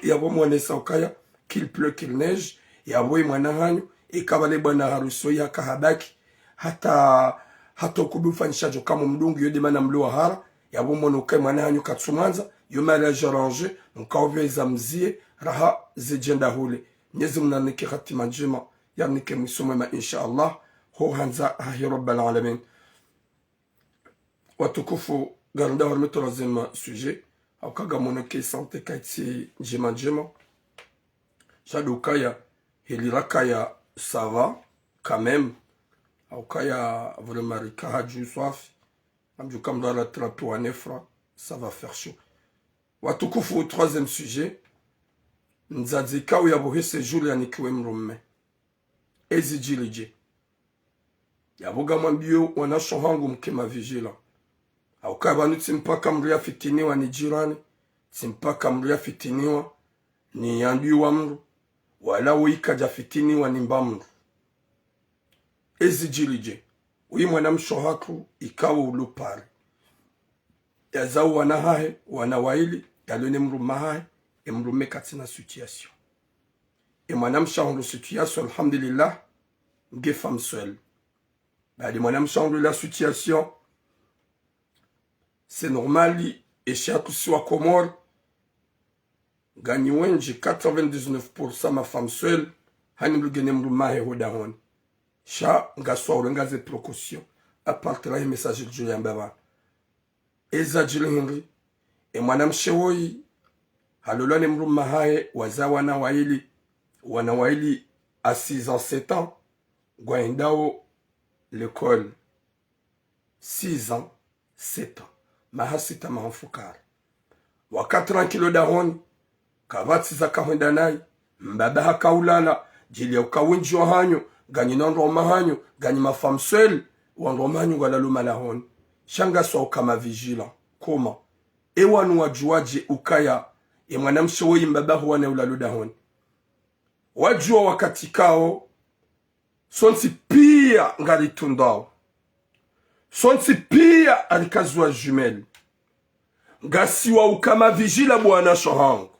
Speaker 1: Yabo mwane saukaya. Qu'il pleut, qu'il neige. Yabo mwanahanu. Et kavale bwana haruso ya kahabaki. Hata kubufanishajo kama mdungu yode mana mluwa hara. Yabo mwonokai mwanahanu katsumanza. Yo mariage arrangé. Mkawve zamzie. Raha zijenda hule. Nyezi mnanike khatima njema. Yarnike mwisumema inshallah. Ho hanza hahi rabbal alamin. Watukufu garanda warme 3e sujet. Aukaga moneke sante kaiti njema njema. Shadukaya helirakaya ça va quand même. Aukaya vraiment rikaha ju soif. Amju kamda la trape ou anefra. Ça va faire chaud. Watukufu 3e sujet. Nzadzika ou yabohe sejour yanikiwe mrumme. Ezijilije. Yaboga mwambio wanashohangu mkema vigila. Aukabanu timpaka mria fitiniwa ni jirani. Timpaka mria fitiniwa ni yandu wa mru. Wala wika ja fitiniwa ni mbamru. Ezijilije. uyi mwanamsho haku ikawa ulupari yazau wanahahe wanawaili yalone mrumahahe emrume katina situation et mwanamsha honlo situation alhamdulillah nge femme seule bali mwanamsha honlo la situation c'est normal et chaque soit Comore gagne wenji 99% ma femme seule hani mlugene mrumahe hodahon sha ngaswa urengaze précaution à partir là message de Julien Baba eza jile Henry et mwanamshe woi halolane mrumahe wazawa na waili à 6 ans 7 ans gwaendao l'école 6 ans 7 ans mahasita mahafukara wa 4 ans kilo dahoni kavati za kahwenda nai mbaba hakaulala jili ya ukawinji wa hanyo ganyi nondo mahanyo ganyi mafam seul wando mahanyo galaluma lahoni shanga so kama vigilant koma ewanu wajuaje ukaya e mwanamshe woyi mbaba huwa na ulaluda honi wajua wakati kao sonsi pia ngalitundao sonsi pia alikazwa jumel ngasiwa ukama vigila bwana shohangu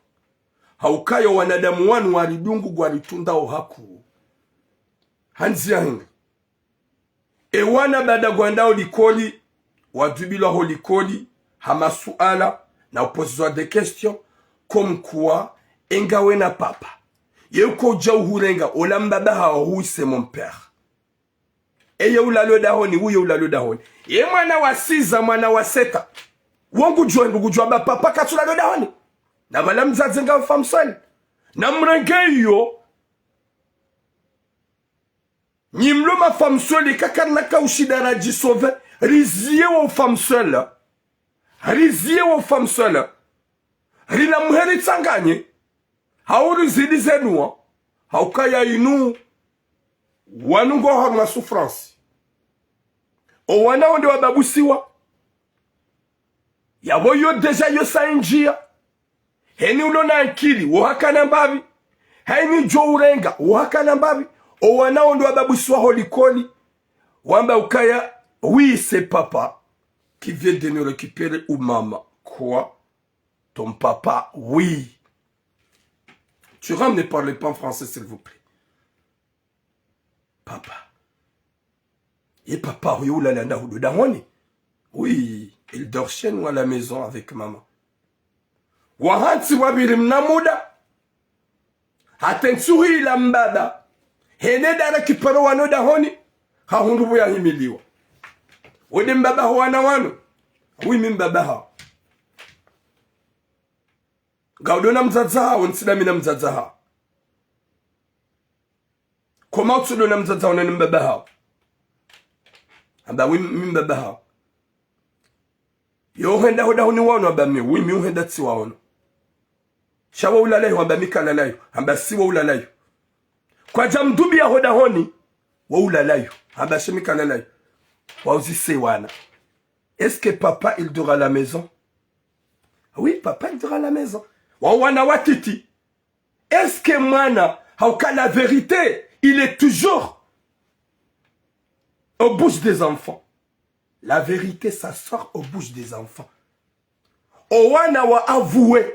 Speaker 1: haukayo wanadamu wanu walidungu gwalitundao haku hanzia hingi ewana bada gwandao likoli wadubila ho likoli hamasuala na opposition des questions comme quoi engawe na papa yeuko jauhurenga olambaba haohui c'est mon père eye ulalo dahoni uye ulalo dahoni ye mwana wa 6 mwana wa 7 wongu jwa ba papa katulalo dahoni na malam zazenga femme seule na mrengeyo nyimlo ma femme seule kakana ka ushidara jisove rizie wo femme seule rina muheri tsanganye hauri zidi zenua haukaya inu wanungo harma souffrance o wana onde wababusiwa yabo yo deja yo sainjia heni ulona akili wohakana mbavi heni jo urenga wohakana mbavi o wana onde wababusiwa holikoli wamba ukaya oui c'est papa qui vient de nous récupérer ou maman quoi ton papa oui. Tu ne parlez pas en français, s'il vous plaît. Papa. Et papa, oui, il dort chez nous à la maison avec maman. Wahanti wabirim namuda. Hatensuri la mbada. Heneda kiparo wano dahoni. Hahundubu ya himiliwa. Wede mbaba wana wano. Oui, mbaba ha. Gaudona mzazaha onsida mina mzazaha. Koma utsudo na mzazaha wana mbabaha. Amba wimi mbabaha. Yo henda hoda honi wano abami. Wimi uhenda tiwa wano. Shawa ulalayo wamba mika lalayo. Amba siwa ulalayo. Kwa jamdubi ya hoda honi. Wa ulalayo. Amba shemika lalayo. Wa uzise wana. Est-ce que papa il dort à la maison? Oui, papa il dort à la maison. Wawana watiti. Est-ce que mana, hauka la vérité, il est toujours aux bouches des enfants. La vérité, ça sort aux bouches des enfants. Owana wa avoué.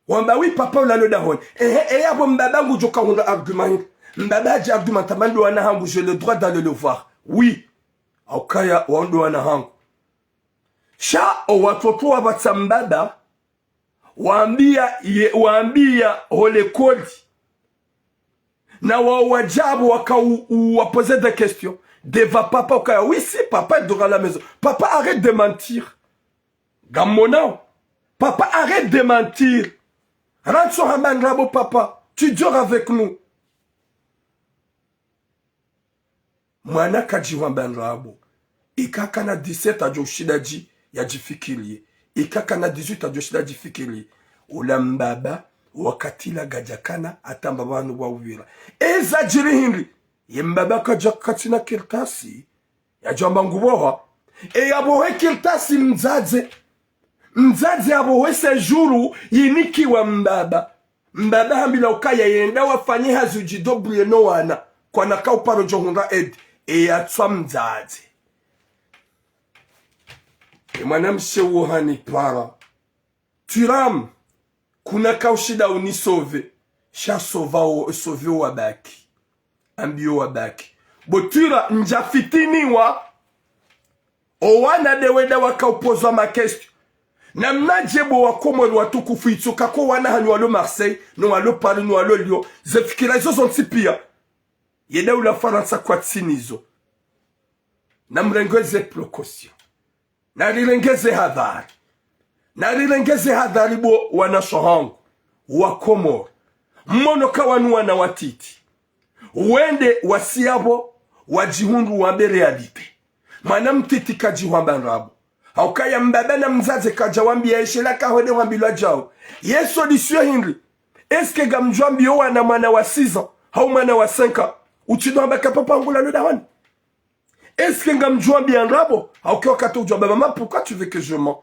Speaker 1: Wamba oui, papa la le dahon. Et yabo mbaba ngujoka wanda argument. Mbaba ji argument tamando wana hangu, j'ai le droit d'aller le voir. Oui. Aukaya wando wana hangu. Sha o watoto wa batsambada. Waambia hole kodi na wajabu waposer des questions devant papa okaya oui si papa est à la maison. Papa arrête de mentir gamona. Papa arrête de mentir. Rentre sur un mangrabo papa, tu dors avec nous. Mwana kajiwa mangrabo ikaka na 17 ajo shidaji ya jifikirie ikaka na 18 ajoshida jifikiri ulambaba wakati la gajakana atamba banu wa uvira eza jiri hindi yembaba kajakati na kirtasi ya jamba nguboha yabohe kirtasi mzaze yabohe sejuru yiniki wa mbaba hambila ukaya yenda wafanye hazuji dobrie no wana kwa nakau paro johunda ed yatswa mzazi mwanamshe wohani para turam kuna kaushida unisove sha sove wabaki ambio wabaki botura njafitiniwa owana deweda wakaupozwa makestio na mnajebo wakomori watukufu itsoka ko wana hanyu walo Marseille no walo Paris no walo Lyon zefikira izo zontipia yeda ula Faransa kwa tsinizo na mrengeze precaution na rilengeze hadhari bo wana shohangu wakomori mmono wanu wana watiti wende wasiabo wajihundu wambe realite mana mtiti kajiwamba nrabo haukaya mbaba na mzaze kaja wambi ya ishela kahode wambi lwa jao yeso lisio hindri eske gamjwambi wana mwana wa 6 ans hau mwana wa 5 ans uchido ambaka papa ngula lo dawani eske gamjwambi ya nrabo haukaya kato ujwamba mama pourquoi tu veux que je mens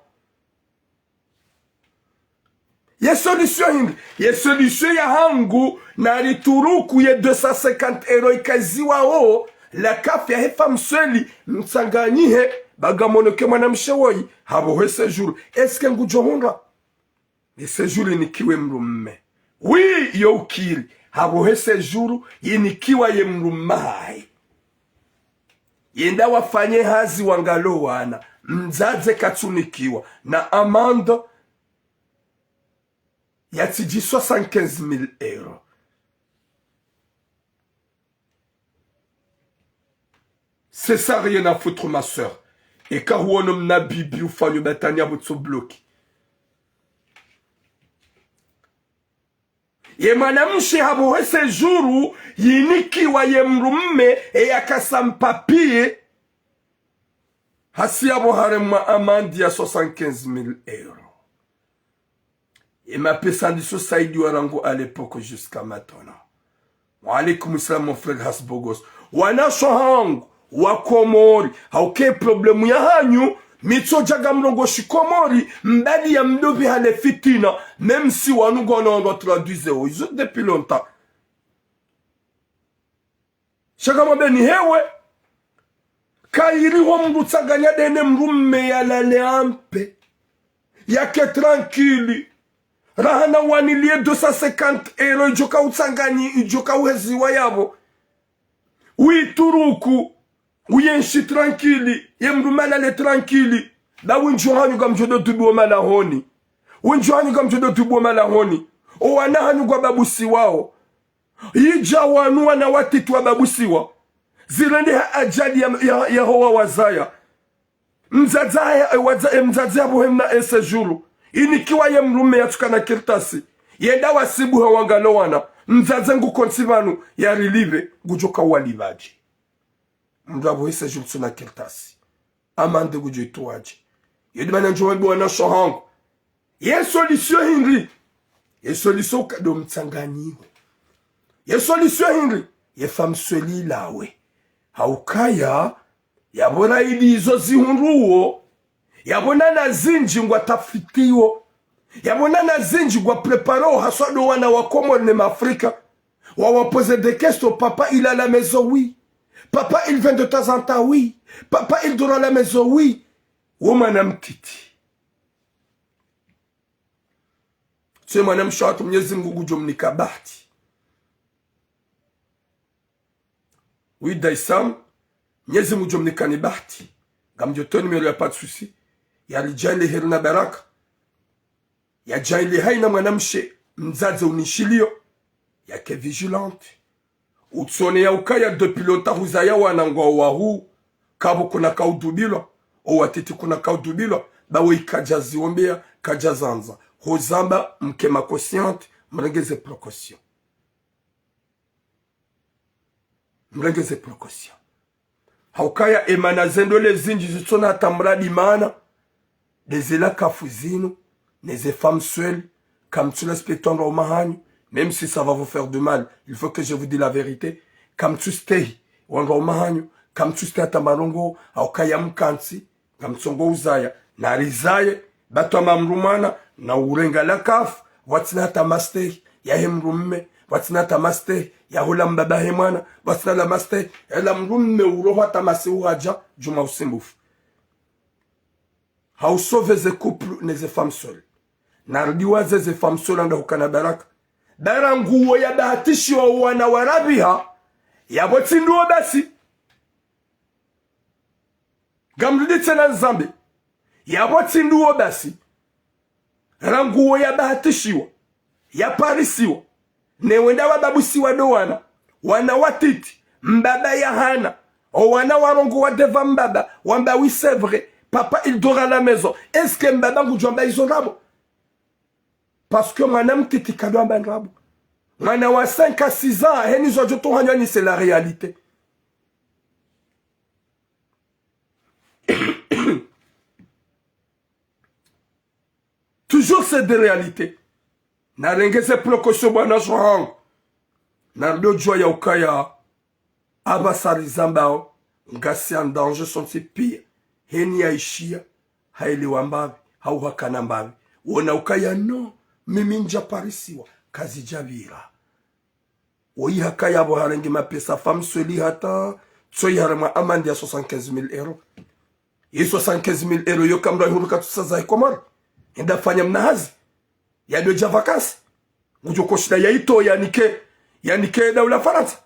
Speaker 1: yeso lisio hindri yeso lisio ya hangu na rituruku ye 250 € ikaziwa o la kafe ya hefa msweli msanganyihe bagamonoke mwanamshewoyi habohe sejour eske ngujohunga ni sejour inikiwe mrumme wi yo ukiri habohe sejour inikiwa ye mrumai yenda wafanye hazi wangalo wana mzaze katunikiwa na amande yatiji 75,000 €. C'est ça, rien à foutre, ma soeur. Et quand on a na bibi ou fanyo betania botso bloki. Ye mwanamshi habohe sejuru yiniki wa ye mrumme e yakasampapie hasi abo harema amandi ya 75,000 €. Et ma pesandiso Saïdi Warango à l'époque jusqu'à maintenant. Wa alaikum salam mon frère Hasbogos. Wana shohangu wakomori hauke problemu ya hanyu mitso jaga mlongo shikomori mbadi ya mdobi hale fitina même si wanugono on doit traduire ils ont depuis longtemps shaka mabeni hewe kairi ho mbutsaganya dene mrumme ya lale ampe yake tranquille rahana wanilie 250 € ijoka utsanganyi ijoka uheziwa yabo turuku uyenshi tranquille yemrumala le tranquille da winjohanyu gamjodo tubo mala honi winjohanyu gamjodo tubo mala honi o wana hanyu kwa babusi wao ija wanu wana watitu wa babusi wao zilende ajali ya hoa wazaya mzazi ya buhemna esejuru inikiwa ye mrume ya tukana kirtasi yenda wasibu hawangalo wana mzazi ngu konsivanu ya relive gujoka walibaji mdabo hisa julsu na kirtasi amande gujo tuwaji yedimana njowebi wana shohangu yeso lisio hindri yeso lisio kado mtsanganyiho yeso lisio hindri ye famsweli lawe haukaya yabona ili izo zihunruo yabona na zinji ngwa tafitiwo yabona na zinji ngwa preparo haswado wana wakomo ne Afrika wawapose des questions papa il a la maison oui papa il vient de temps en temps oui papa il dort à la maison oui woman mtiti c'est mwanam shatu Mwenyezi Mungu gujomnika bahati oui daisam Mwenyezi Mungu gujomnika ni bahati gamjotoni mero ya pas de souci ya rijali heruna baraka ya jaili haina mwanamshe mzaze unishilio yake vigilante utsone ya ukaya depuis longtemps huzaya wanangwa wahu kabo kuna kaudubilwa o watiti kuna kaudubilwa bawe ikajazi ombea kajazanza hozamba mkema consciente mrengeze precaution haukaya emana zendo le zinji zitsona tamradi mana dezela kafuzino les femmes seules comme tu respectons au mahani même si ça va vous faire du mal il faut que je vous dise la vérité comme tu stay wanga mahani comme tu stay atamarongo haukaya mkansi comme songo uzaya na rizaye bato mamrumana na urenga la kaf watina tamastay ya hemrumme watina tamaste ya hula mbaba he mwana watina la maste ela mrume uroha tamasi uhaja juma usimbufu hausove ze couple ne ze femmes seules nardiwa ze femmes seules anda hukana baraka baranguo ya bahatishi wa wana warabiha ya botinduo basi gamrudi tena nzambe ya botinduo basi ranguo ya bahatishiwa ya parisiwa ne wenda wababusiwa do wana watiti mbaba ya hana o wana warongo wa deva mbaba wamba oui c'est vrai papa il dort à la maison est-ce que mbaba ngujamba izolabo parce que madame titi kado bandrabo mwana wa 5 à 6 ans heni zojo to hanyani c'est la réalité. Toujours c'est des réalités. Narengeze plokosho bwana shwang. Nardo joya ukaya abasari zambao ngasi en danger sont si pire. Heni yaishia haili wambavi hauhakana mbavi. Wona ukaya no mimi nja parisiwa kazi javira. Oyi hakaya abo harengi mapesa femme soli hata tsoyi harema amandi ya 75,000 euros. Yi 75,000 euros yo kamra huruka tusaza ikomara. Enda fanya mnahazi ya doja vakansi ujokoshida ya ito yanike daula Faransa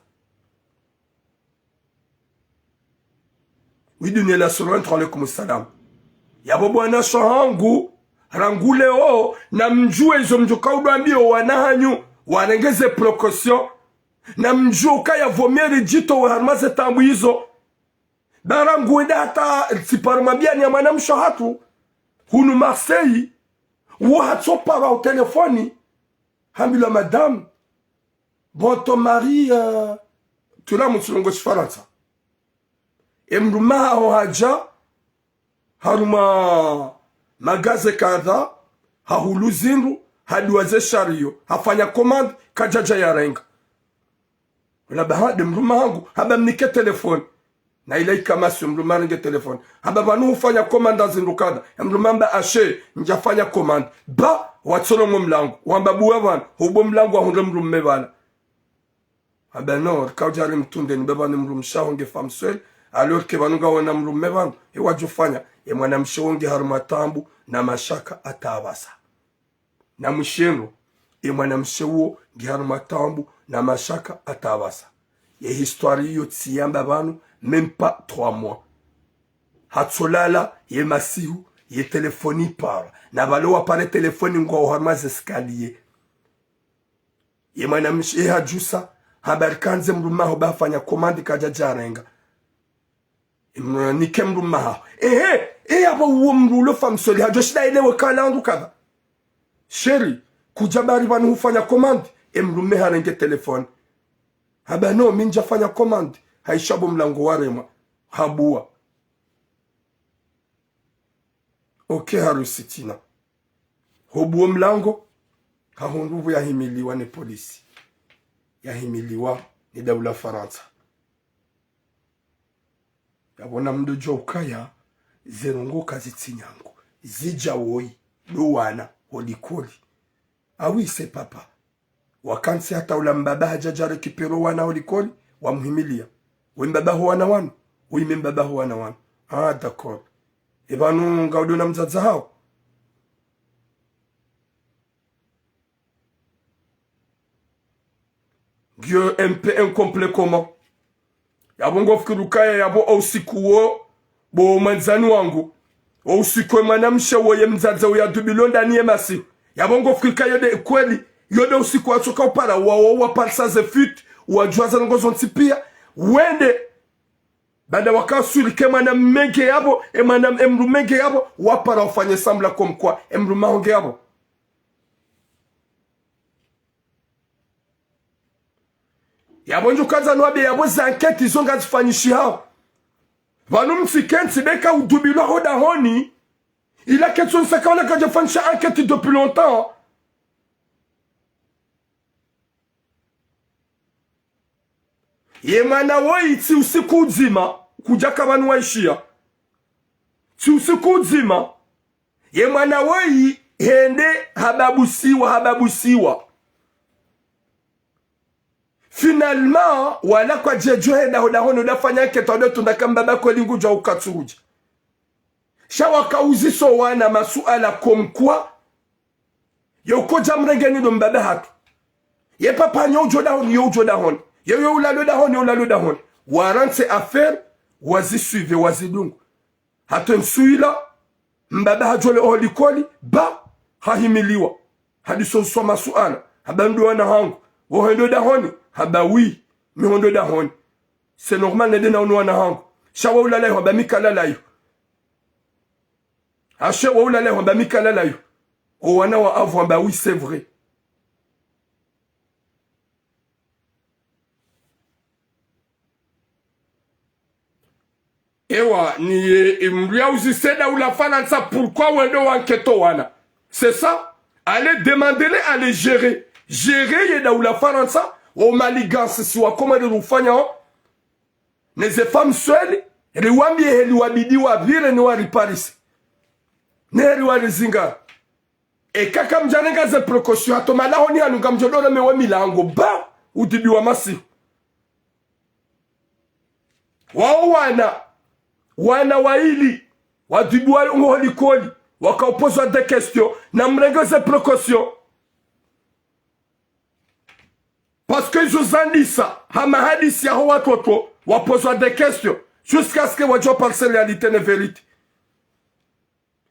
Speaker 1: widunye la surantu alaikum salam ya bwana shahangu rangule o na mjue izo mjuka udambio wanahanyu wanengeze precaution na mjuka ya vomieri jito wa harmaze tambu hizo barangu eda hata siparumabiani ya manamsho hatu hunu Marseille Ouahatso para au téléphone. Hambila madame. Bon, ton mari, tu l'as mon solongo chifaransa. Emruma haja. Haruma magaze kada. Hahulu zinru. Haduaze shario. Hafanya commande. Kajaja ya renga. Wala bahade mruma hangu. Haba mnike telefone. Na ilai kama si mruma nge telefone. Haba banu ufanya komanda zinrukada. Mruma ashe njafanya komanda. Ba watsolo mlango. Wamba buwevan. Hubo mlango wa hunde mrumme bala. Haba no. Kaujari mtunde nibeba ni mrumsha honge femme seule. Alors que vanuga wana mrumme bana. Ewa jufanya. Mwana mshonge harumatambu. Na mashaka atawasa. Na msheno. Mwana mshewo. Giharumatambu. Na mashaka atawasa. Ye histoire yo tsiyamba banu. Même pas 3 mois. Hatsolala, ye masihu, ye telefoni par. Na balo apare telefoni ngwa uharmaz escalier. Ye manamshe hajusa, haberkanze mruma hoba fanya komandi kajaja renga. Nike mruma. Aba uwo mrulo fam soli, hajoshida ile wakala andu kada. Sheri, kujabari banu hufanya komandi, mrume harenge telefoni. Haba no, minja fanya komandi. Haishabu mlango warema. Habua. Oke harusitina. Hobuo mlango. Kahunduvu ya himiliwa ni polisi. Ya himiliwa ni daula Faransa. Yabona mdojo ukaya. Zerongo kazitinyango. Zija woi. Luwana. Holikoli. Awi se papa. Wakansi hata ula mbaba hajajare kipiro wana holikoli. Wamhimilia. Wembaba huwana wanu. Mbaba huwana wanu. Ah, d'accord. Ebanu ngaudu na mzaza hao. Dieu un peu incomplet comment. Yabongo fikirukaya yabo osikuwo. Bo manzanu wangu. Osikuwe manamshe woye mzaza uya dubilonda niye masi. Yabongo fikirukaya yode kweli. Yode osikuwa atoka upara. Wawa parsa ze fit. Wajuaza ngozo ntipia. Wende banda wakasuri ke manam menge yabo e manam emru menge yabo wapara ufanye sambla comme quoi emru mahonge yabo yabo njukaza nwabe yabo za enquête izonga zifanyishi hao vanu mfikensi beka udubilo hoda honi il a question de ça quand je fais une enquête depuis longtemps. Yemana woi ti usiku uzima kujaka banu waishia. Ti usiku uzima yemana woi hende hababusiwa. finalement wala kwa jejo heda hodahono dafanya ketode tundakamba bako lingu jwa ukatsuruja shawakauziso wana masuala komkwa yoko jamrengeni do mbaba hatu ye papa nyo jodahon yo jodahon yo ulalo dahon yo ulalo dahon warante affaire wazi suive wazi dungu hatem suila mbaba hajole olikoli ba hahimiliwa hadiso so masuala habandu wana hangu wohendo dahoni haba oui mihondo dahoni c'est normal ne dena wana hangu shawa ulala yo ba mikala layo Hache wa ulala yo ba mikala layo o wana wa avwa ba oui c'est vrai. Ewa ni mria uziseda ula fanansa pourquoi wendo wanketo wana. C'est ça? Allez demander-les à les gérer. Gérer yeda ula fanansa o maligance siwa koma de rufanya neze femmes seules riwambi heli wabidi wa vile ni wari Paris. Neri wari zinga. E kaka mjanenga ze precaution atoma lahoni hanuka mjodora mewe milango ba udibi wa masi. Wao wana waili wadibwa ngolikoli wakaopozwa des questions na mrengeze précaution parce que jozandisa hama hadisi ya watoto wapozwa des questions jusqu'à ce que wajua parce réalité ne vérité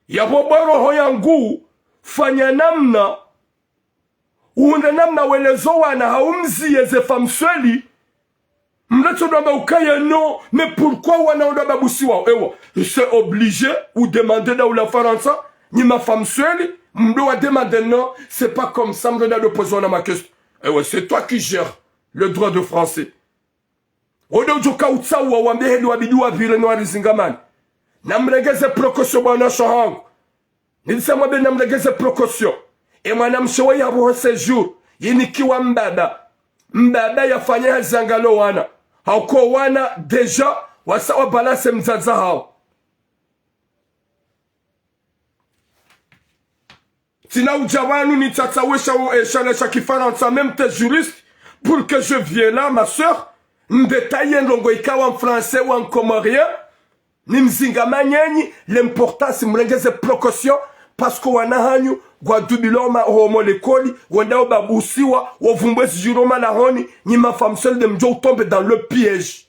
Speaker 1: ya boboro hoyangu fanya namna uunde namna welezo wana haumzie ze famsweli Mleto doba ukaya non, mais pourquoi wana doba busiwa ewa? C'est obligé ou demander da ou la faransa ni ma femme seule, mdo a demandé non, c'est pas comme ça me donne de poser à ma question. Ewa, c'est toi qui gères le droit de français. Odo joka utsa wa wambe helu abidu wa vile no arizingamani. Namregeze précaution bwana shahangu. Nilisema be namregeze précaution. E mwana mshewa ya roho séjour, yinikiwa mbada yafanya hazangalo wana. Hauko wana deja wasawa balase mzaza hao. Tina ujawanu ni tatawesha eshalesha kifaransa même tes juristes pour que je vienne là ma soeur ndetaye ndongo ikawa en français ou en comorien ni mzingama nyenyi l'importance mrengeze précaution parce que wana hanyu gwa dubiloma homo lekoli wendao babusiwa wavumbwezi jiroma la honi ni ma femme seule de mjo tombe dans le piège.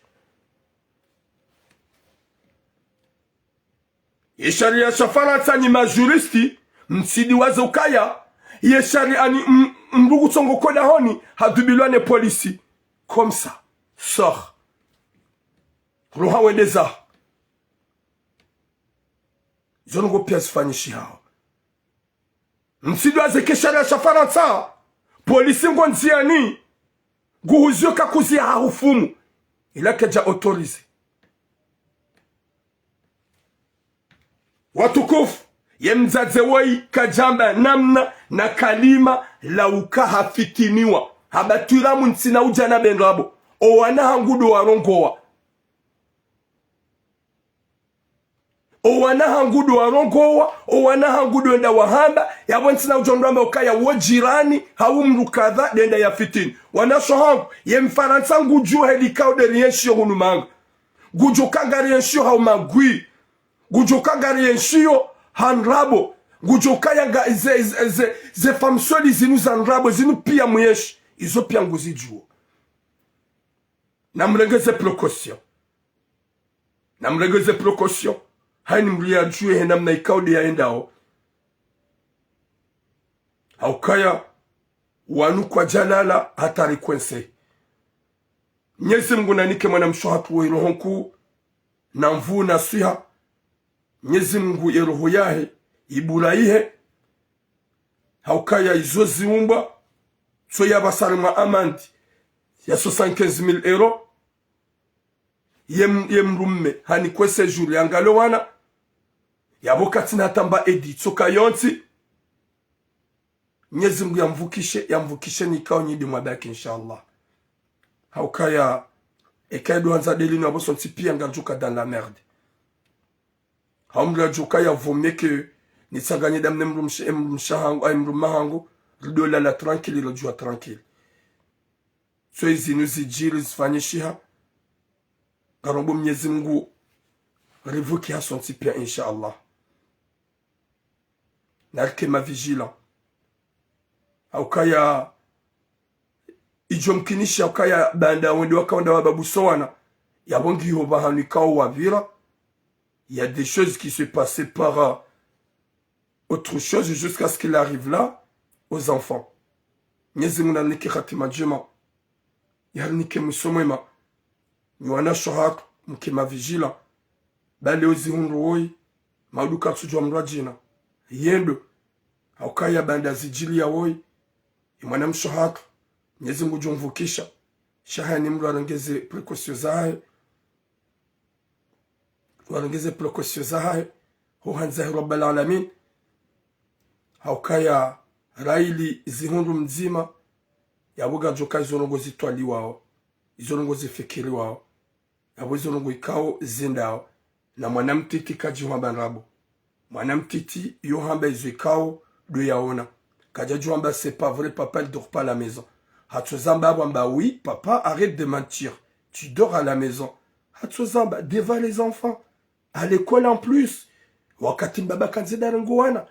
Speaker 1: Yeshari ya shafaransa ni ma juristi msidi waze ukaya yeshari ani mbugu tsongo koda honi hadubilwane polisi comme ça sort roha wendeza zongo pièce fanishi hao msido azekeshana shafaransa polisi ngonziani guhuzio kakuzi harufumu ila keja autorize watukufu yemzaze woi kajamba namna na kalima la ukaha fitiniwa habaturamu ntsina ujana benrabo o wana hangudo warongowa o wana hangudo warongowa o wana hangudo enda wahamba yabo ntsina ujondwamba ukaya wojirani haumrukadha denda ya fitini wana shohangu yemfaransa nguju helikao de rienshio hunumanga gujo kagarienshio haumagui gujo kagarienshio hanrabo gujoka yanga ze famsoli zinu zanrabo zinu pia mweshi izo pia nguzi juo namregeze précaution haini mlia juwe namna ikaudi ya endao haukaya wanu kwa jalala hatari kwense Nyezi Mungu nanike mwana mshohatu wa irohonku na mvu na siha Nyezi Mungu yeroho yahe ibulaihe haukaya izo ziumba so yabasalma amandi ya 75,000 euro yemrumme hani kwese juri yangalo wana yabokati natamba edi tsoka yonti Nyezi Mungu yamvukishe nikao nyidi mwabaki inshallah haukaya ekaido anza delino aboso ntipi angajuka dans la merde haumla juka ya vomye que nitsanganye damne mrumshahangu ay mrumahangu ridola la tranquille lo jua tranquille so izinu zijiri zifanye shiha garombo Mwenyezi Mungu revoke ya son tipia insha Allah narke ma vigila aukaya ijomkinisha aukaya banda wende wakawanda wababu sowana yabongi hoba hanikao wavira. Il y a des choses qui se passaient par autre chose jusqu'à ce qu'il arrive là aux enfants. Nyezi muna nike khatima jema. Yal nike musomema. Nywana shohak mke mavigila. Bale ozi hunruoi. Mauduka tujwa mrajina. Yendo. Haukaya banda zijili ya woi. Imwana mshohak. Nyezi mujumvukisha. Shahani mru arengeze prekosyo zahe. warengeze prekosyo zahe. Huhanzahi Rabbal Alamin. Haukaya raili zihundu mzima yabuga joka izorongo zitwali wao izorongo zifikiri wao yabo izorongo ikao zindao na mwanamtiti kaji hamba rabo mwanamtiti yo hamba izo ikao do yaona kaja juamba c'est pas vrai, papa il dort pas à la maison. Hatsozamba wamba oui papa arrête de mentir, tu dors à la maison. Hatsozamba devant les enfants à l'école en plus wakati baba kanzida rengoana.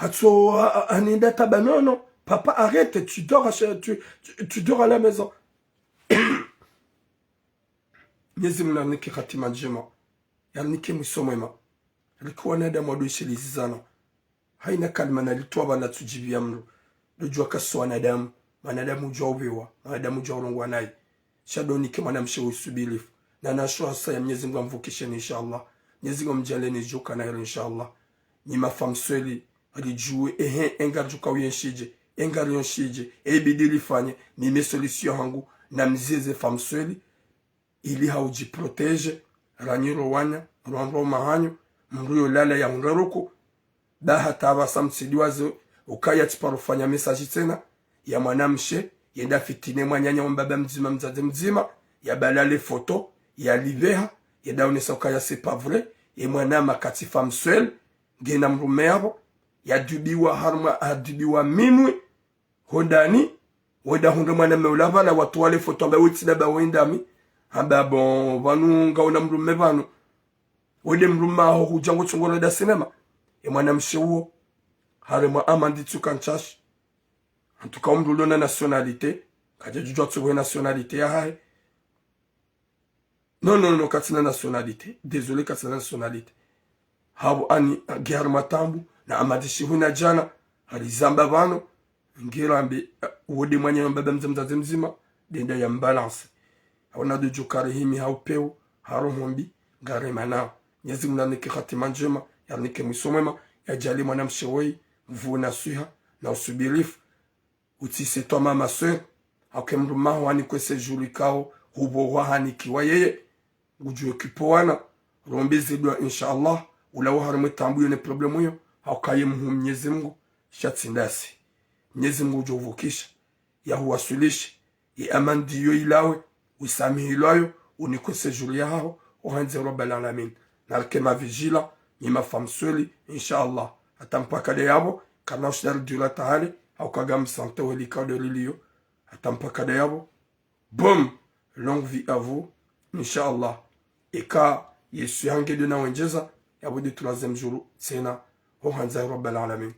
Speaker 1: Hatso anenda taba non, papa arrête, tu dors à la maison. Nyezi muna niki khatima njema. Ya niki mwisomema. Likuwa nada mwadoishe lizizana. Haina kalma na lituwa bana tujibi ya mlu. Dojua kaso wanadamu. Manadamu ujua ubewa. Manadamu ujua ulongwa nai. Shado niki manamshe usubilifu. Na nashua saya Mwenyezi Mungu amvukisheni inshallah. Mwenyezi Mungu mjaleni joka na hilo inshallah. Nima famsweli. Alijue engarjuka uyenshije engari yonshije ebidili fanye nime solution hangu na mzize famsweli ili hauji protege ranyiro wana rwambo mahanyo mruyo lala ya ungaruko da hata samsidiwazo ukaya tiparufanya message tena ya mwanamshe yenda fitine mwanyanya mbaba mzima mzaze mzima ya balale photo ya liveha yenda unesa ukaya c'est pas vrai et mwanama kati famsweli ngena mrumero yadubiwa harma adubiwa minwe hodani weda hunde mwana meulava la watu wale foto amba witida ba wendami amba bon vanu ngaona mrume vanu wede mruma ho hujango chungolo da sinema e mwana mshewo harema amandi tukanchash en tout cas mrulo na nationalité kaje jujwa tsuwe nationalité ya hai non katina nationalité désolé katina nationalité habu ani gihar matambu na amadishi huna jana halizamba vano ngirambe wode mwanya mbaba mzaze mzima denda ya mbalance awona do jukare himi haupeo harohombi ngare mana Mwenyezi Mungu anike khatima njema yanike mwisomema yajali mwana mshewei mvuna suha na usubirifu utise to mama sœur akemruma wani kwese julikao hubo wahani kiwa yeye ujue kipoana rombezi dua inshallah ulawo harimo tambu yone problemu yo haukaye Mwenyezi Mungu shatsindasi Mwenyezi Mungu ujovukisha yahuwasulisha ya amandi yo ilawe usamihilwayo unikose juli yao uhanze Rabbal Alamin narke ma vigila ni ma famsweli inshallah atampaka de yabo kana ushdar dula tahali haukaga msante welika de lilio atampaka de yabo boum longue vie à vous inshallah eka yesu yange de na wenjeza yabo de troisième jour sena uhanze Rabbal Alamin.